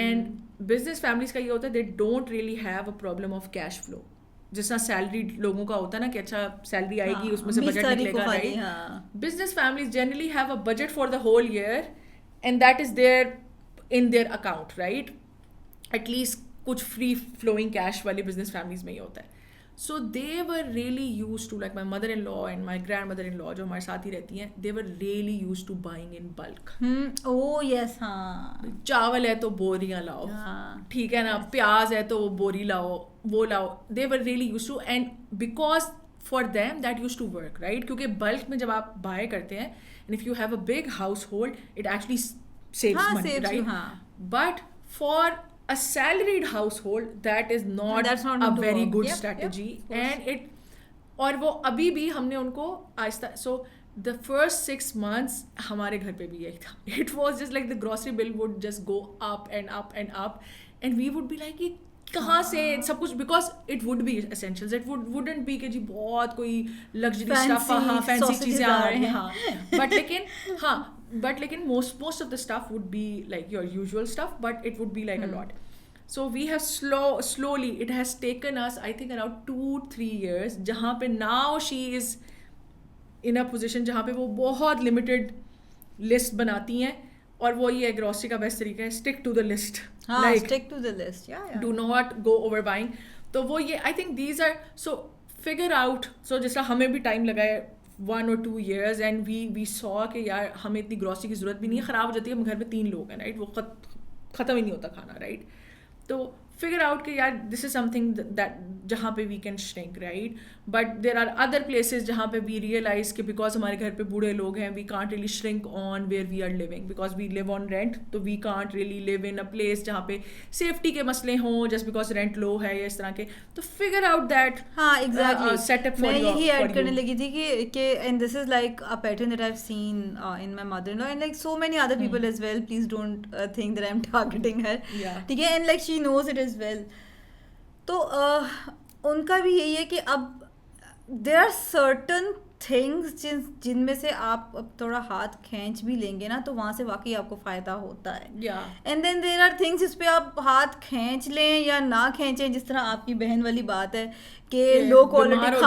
S1: And business families کا یہ ہوتا ہے they don't really have a problem of cash flow. جس طرح سیلری لوگوں کا ہوتا ہے نا کہ اچھا سیلری آئے گی اس میں سے بجٹ نکلے گا, right. Business families generally have a budget for the whole year and that is there in their account, right. At least کچھ فری فلوئنگ کیش والی بزنس فیملیز میں ہی ہوتا ہے. So they were really used to, like my mother-in-law and my grandmother-in-law جو ہمارے ساتھ ہی رہتی ہیں, they were really used to buying in bulk.
S2: Oh yes, ہاں.
S1: چاول ہے تو بوریاں لاؤ, ٹھیک ہے نا, پیاز ہے تو وہ بوری لاؤ, وہ لاؤ. They were really used to, and because for them that used to work, right? کیونکہ بلک میں جب آپ بائی کرتے ہیں and if you have a big household it actually saves money, right? But for a salaried household that is not a very good strategy. And it اور وہ ابھی بھی ہم نے ان کو آہستہ, so the first 6 months ہمارے گھر پہ بھی یہی تھا. It was just like the grocery bill would just go up and up and up and we would be like یہ کہاں سے سب کچھ, because it would be essentials, it wouldn't be کہ جی بہت کوئی luxury stuff, ہاں فینسی چیزیں آ رہے ہیں, ہاں but لیکن most of the stuff would be like your usual stuff, but it would be like a lot. So we have slowly it has taken us I think around 2-3 years جہاں پہ now she is in a position جہاں پہ وہ بہت limited list بناتی ہیں, اور وہ یہ گروسری کا بیسٹ طریقہ ہے stick to the list, like
S2: stick to the list, yeah.
S1: Do not go over buying. تو وہ یہ I think these are, so figure out, so جس طرح ہمیں بھی ٹائم لگا ہے 1 or 2 years and we saw کہ یار ہمیں اتنی گروسری کی ضرورت بھی نہیں ہے, خراب ہو جاتی ہے, ہم گھر میں 3 لوگ ہیں, رائٹ, وہ ختم ہی نہیں ہوتا کھانا, رائٹ. تو figure out کہ یار this is something that جہاں پہ we can shrink, right? But there are other places جہاں پہ we realize کہ because ہمارے گھر پہ بوڑھے لوگ ہیں we can't really shrink on where we are living because we live on rent, تو we can't really live in a place جہاں پہ safety کے مسئلے ہوں just because rent low ہے یا اس طرح کے. تو figure out that set up for
S2: میں
S1: you.
S2: یہی ایڈ کرنے لگی تھی کہ and this is like a pattern that I've seen in my mother-in-law and like so many other people as well. Please don't think that I'm targeting her. ٹھیک ہے, and like she knows it as well. تو ان کا بھی یہی ہے کہ اب there are certain things جن میں سے آپ اب تھوڑا ہاتھ کھینچ بھی لیں گے نا تو وہاں سے واقعی آپ کو فائدہ ہوتا ہے. And then there are things جس پہ آپ ہاتھ کھینچ لیں یا نہ کھینچیں, جس طرح آپ کی بہن والی بات ہے کہ لو کوالٹی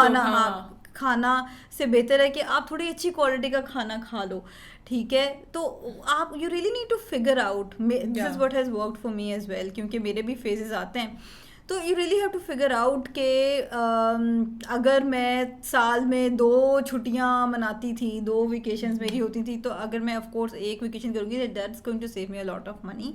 S2: کھانا سے بہتر ہے کہ آپ تھوڑی اچھی کوالٹی کا کھانا کھا لو, ٹھیک ہے. تو آپ you really need to figure out, this is what has worked for me as well, کیونکہ میرے بھی فیزز آتے ہیں. تو you really have to figure out کہ اگر میں سال میں 2 چھٹیاں مناتی تھی, 2 ویکیشنز میری ہوتی تھی, تو اگر میں آف کورس 1 ویکیشن کروں گی that's going to save me a lot of money.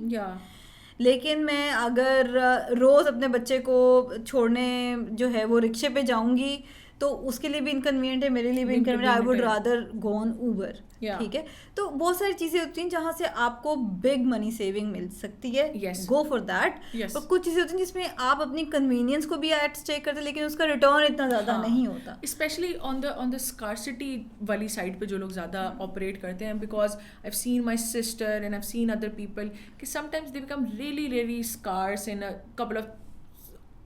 S2: لیکن میں اگر روز اپنے بچے کو چھوڑنے جو ہے وہ رکشے پہ جاؤں گی تو اس کے لیے بھی انکنوینٹ ہے, میرے لیے بھی inconvenient, I would rather go on Uber. ٹھیک ہے, تو بہت ساری چیزیں ہوتی ہیں جہاں سے آپ کو بگ منی سیونگ مل سکتی ہے, گو فار دیٹ. اور کچھ چیزیں ہوتی ہیں جس میں آپ اپنی کنوینئنس کو بھی ایٹ اسٹیک کرتے ہیں لیکن اس کا ریٹرن اتنا زیادہ نہیں ہوتا,
S1: اسپیشلی آن دا اسکارسٹی والی سائڈ پہ جو لوگ زیادہ آپریٹ کرتے ہیں. Because I have seen my sister and I have seen other people کہ sometimes they become really really scarce in couple of.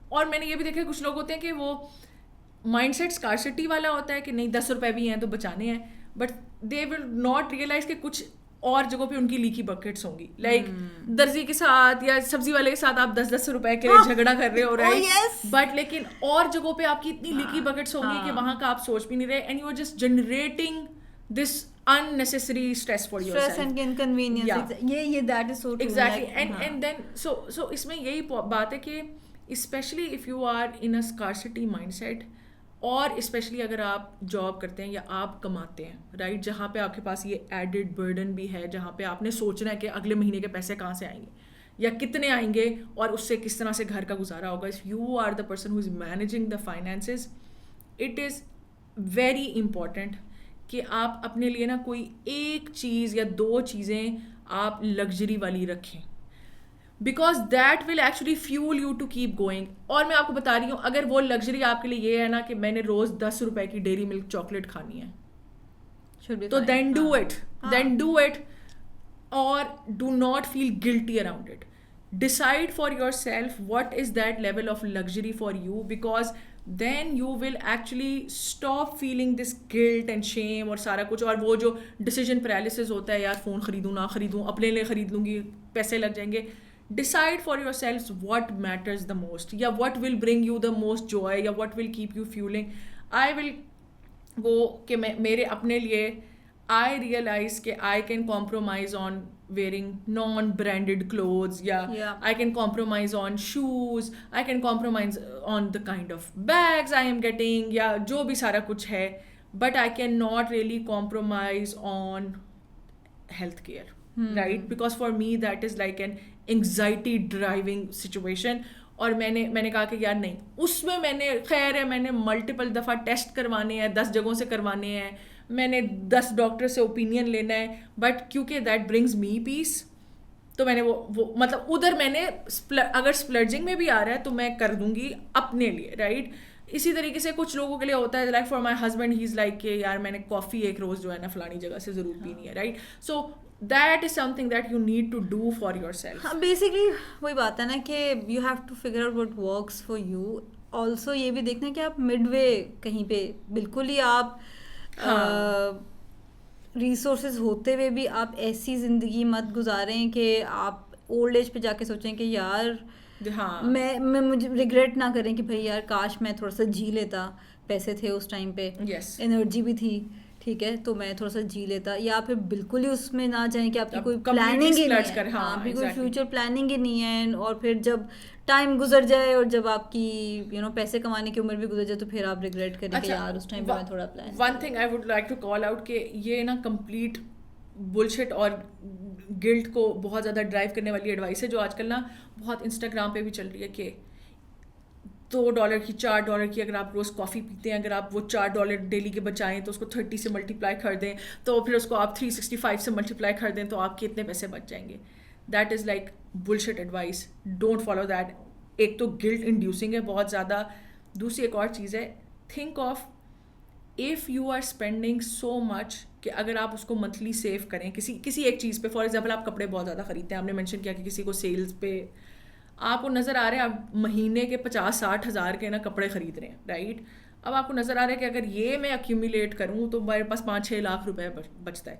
S1: اور میں نے یہ بھی دیکھا کچھ لوگ ہوتے ہیں کہ وہ مائنڈ سیٹ اسکارسٹی والا ہوتا ہے کہ نہیں 10 روپے بھی ہیں تو بچانے ہیں, but they will not realize کہ کچھ اور جگہوں پہ ان کی لیکی بکٹس ہوں گی. لائک درزی کے ساتھ یا سبزی والے کے ساتھ آپ 10 روپے کے لیے جھگڑا کر رہے ہو رہے ہیں, بٹ لیکن اور جگہوں پہ آپ کی اتنی لیکی بکٹس ہوں گی کہ وہاں کا آپ سوچ بھی نہیں رہے, and you are just generating this unnecessary stress for yourself.
S2: Stress and inconvenience. یہ that is so true.
S1: Exactly. And then so اس میں یہی بات ہے کہ especially if you are in a scarcity mindset, اور اسپیشلی اگر آپ جاب کرتے ہیں یا آپ کماتے ہیں رائٹ, جہاں پہ آپ کے پاس یہ ایڈڈ برڈن بھی ہے, جہاں پہ آپ نے سوچنا ہے کہ اگلے مہینے کے پیسے کہاں سے آئیں گے یا کتنے آئیں گے اور اس سے کس طرح سے گھر کا گزارا ہوگا. If you are the person who is managing the finances, it is very important کہ آپ اپنے لیے نا کوئی ایک چیز یا 2 چیزیں آپ لگژری والی رکھیں, because that will actually fuel you to keep going. اور میں آپ کو بتا رہی ہوں اگر وہ لگژری آپ کے لیے یہ ہے نا کہ میں نے روز 10 روپے کی ڈیری ملک چاکلیٹ کھانی ہے تو دین ڈو اٹ اور do not feel guilty around it. Decide for yourself what is that level of luxury for you, because then you will actually stop feeling this guilt and shame اور سارا کچھ. اور وہ جو decision paralysis ہوتا ہے, یار phone خریدوں نہ خریدوں, اپنے لیے خرید لوں گی پیسے لگ جائیں گے. Decide for yourselves what matters the most, یا what will bring you the most joy, یا what will keep you fueling. I will go کہ میرے اپنے لیے I realize کہ I can compromise on wearing non-branded clothes, yeah, I can compromise on shoes, I can compromise on the kind of bags I am getting, yeah, جو بھی سارا کچھ ہے, but I cannot really compromise on health care, right? Because for me that is like an anxiety driving situation. اور میں نے کہا کہ یار نہیں, اس میں میں نے خیر ہے میں نے ملٹیپل دفعہ ٹیسٹ کروانے ہیں, 10 جگہوں سے کروانے ہیں, میں نے 10 ڈاکٹر سے اوپینین لینا ہے, بٹ کیونکہ دیٹ برنگز می پیس تو میں نے وہ مطلب ادھر میں نے اگر سپلرجنگ میں بھی آ رہا ہے تو میں کر دوں گی اپنے لیے, رائٹ. اسی طریقے سے کچھ لوگوں کے لیے ہوتا ہے like for my husband he is like کہ یار میں نے کافی ایک روز جو ہے نا فلانی جگہ سے ضرور پینی ہے, right. So that is something that you need to do for yourself.
S2: Basically وہی بات ہے نا کہ you have to figure out what works for you. Also یہ بھی دیکھنا کہ آپ مڈ وے کہیں پہ بالکل ہی آپ ریسورسز ہوتے ہوئے بھی آپ ایسی زندگی مت گزاریں کہ آپ اولڈ ایج پہ جا کے سوچیں کہ یار میں مجھے ریگریٹ نہ کریں کہ بھائی یار کاش میں تھوڑا سا جی لیتا, پیسے تھے اس ٹائم پہ, انرجی بھی تھی, ٹھیک ہے, تو میں تھوڑا سا جی لیتا. یا پھر بالکل ہی اس میں نہ جائیں کہ آپ کی کوئی پلاننگ ہی نہیں ہے, ہاں کوئی فیوچر پلاننگ ہی نہیں ہے, اور پھر جب ٹائم گزر جائے اور جب آپ کی پیسے کمانے کی عمر بھی گزر جائے تو پھر آپ ریگریٹ کریں کہ یار اس ٹائم پہ میں تھوڑا plan.
S1: One thing I would like to call out کہ یہ نا کمپلیٹ بلشٹ اور گلٹ کو بہت زیادہ ڈرائیو کرنے والی ایڈوائس ہے جو آج کل نا بہت انسٹاگرام پہ بھی چل رہی ہے کہ $2 کی $4 کی اگر آپ روز کافی پیتے ہیں, اگر آپ وہ $4 ڈیلی کے بچائیں تو اس کو 30 سے ملٹیپلائی کر دیں تو پھر اس کو آپ 365 سے ملٹیپلائی کر دیں تو آپ کے اتنے پیسے بچ جائیں گے. That is like bullshit advice, don't follow that. ایک تو گلٹ انڈیوسنگ ہے بہت زیادہ, دوسری ایک اور چیز ہے, think of if you are spending so much کہ اگر آپ اس کو منتھلی سیو کریں کسی ایک چیز پہ. فار ایگزامپل آپ کپڑے بہت زیادہ خریدتے ہیں, آپ نے مینشن کیا کہ کسی کو سیلز پہ آپ کو نظر آ رہے ہیں آپ مہینے کے 50-60 ہزار کے نا کپڑے خرید رہے ہیں, رائٹ. اب آپ کو نظر آ رہا ہے کہ اگر یہ میں ایکیومولیٹ کروں تو میرے پاس 5-6 لاکھ روپے بچتا ہے.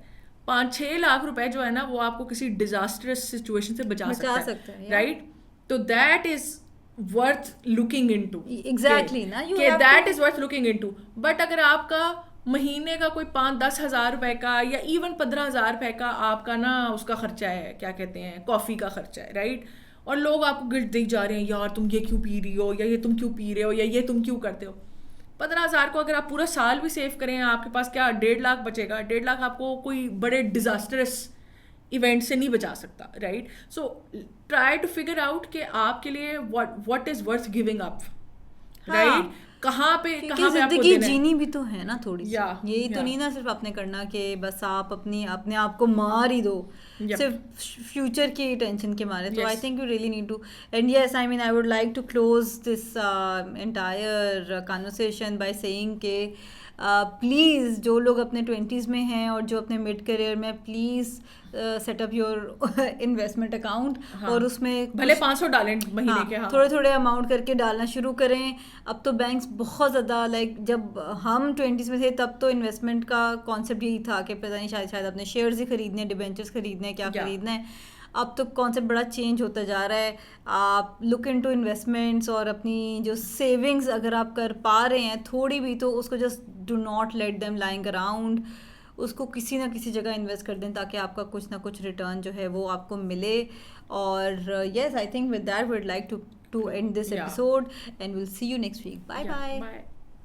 S1: 5-6 لاکھ روپے جو ہے نا وہ آپ کو کسی ڈیزاسٹرس سچویشن سے بچا سکتا ہے, رائٹ. تو that is worth looking into,
S2: exactly نا,
S1: کہ that is worth looking into. But اگر آپ کا مہینے کا کوئی 5-10 ہزار روپے کا یا ایون 15 ہزار روپے کا آپ کا نا اس کا خرچہ ہے, کیا کہتے ہیں, کافی کا خرچہ ہے, رائٹ, اور لوگ آپ کو گلٹ دے جا رہے ہیں یار تم یہ کیوں پی رہی ہو, یا یہ تم کیوں پی رہے ہو, یا یہ تم کیوں کرتے ہو. 15,000 کو اگر آپ پورا سال بھی سیو کریں آپ کے پاس کیا 1.5 لاکھ بچے گا. 1.5 لاکھ آپ کو کوئی بڑے ڈیزاسٹرس ایونٹ سے نہیں بچا سکتا, right. So try to figure out کہ آپ کے لیے what is worth giving up, right. کہاں پہ آپ کو
S2: زندگی جینی بھی تو ہے نا تھوڑی سی, یہی تو
S1: yeah.
S2: نہیں نا صرف آپ نے کرنا کہ بس آپ اپنے آپ کو مار ہی دو صرف فیوچر کی ٹینشن کے مارے. تو I think you really need to, and yes I mean I would like to close this entire conversation by saying کہ پلیز جو لوگ اپنے 20s میں ہیں اور جو اپنے مڈ کریئر میں, please set up your investment account, اور اس میں
S1: بھلے 500 ڈالیں مہینے کے,
S2: تھوڑے تھوڑے اماؤنٹ کر کے ڈالنا شروع کریں. اب تو بینکس بہت زیادہ لائک جب ہم 20s میں تھے تب تو انویسٹمنٹ کا کانسیپٹ یہی تھا کہ پتہ نہیں شاید اپنے شیئرز ہی خریدنے, ڈیبینچرز خریدنے, کیا خریدنا ہے. اب تو کانسیپٹ بڑا چینج ہوتا جا رہا ہے. آپ لک ان ٹو انویسٹمنٹس, اور اپنی جو سیونگز اگر آپ کر پا رہے ہیں تھوڑی بھی, تو اس کو just do not let them lying around, اس کو کسی نہ کسی جگہ انویسٹ کر دیں تاکہ آپ کا کچھ نہ کچھ ریٹرن جو ہے وہ آپ کو ملے. اور yes I think with that we would like to end this episode, and we'll see you next week. Bye bye.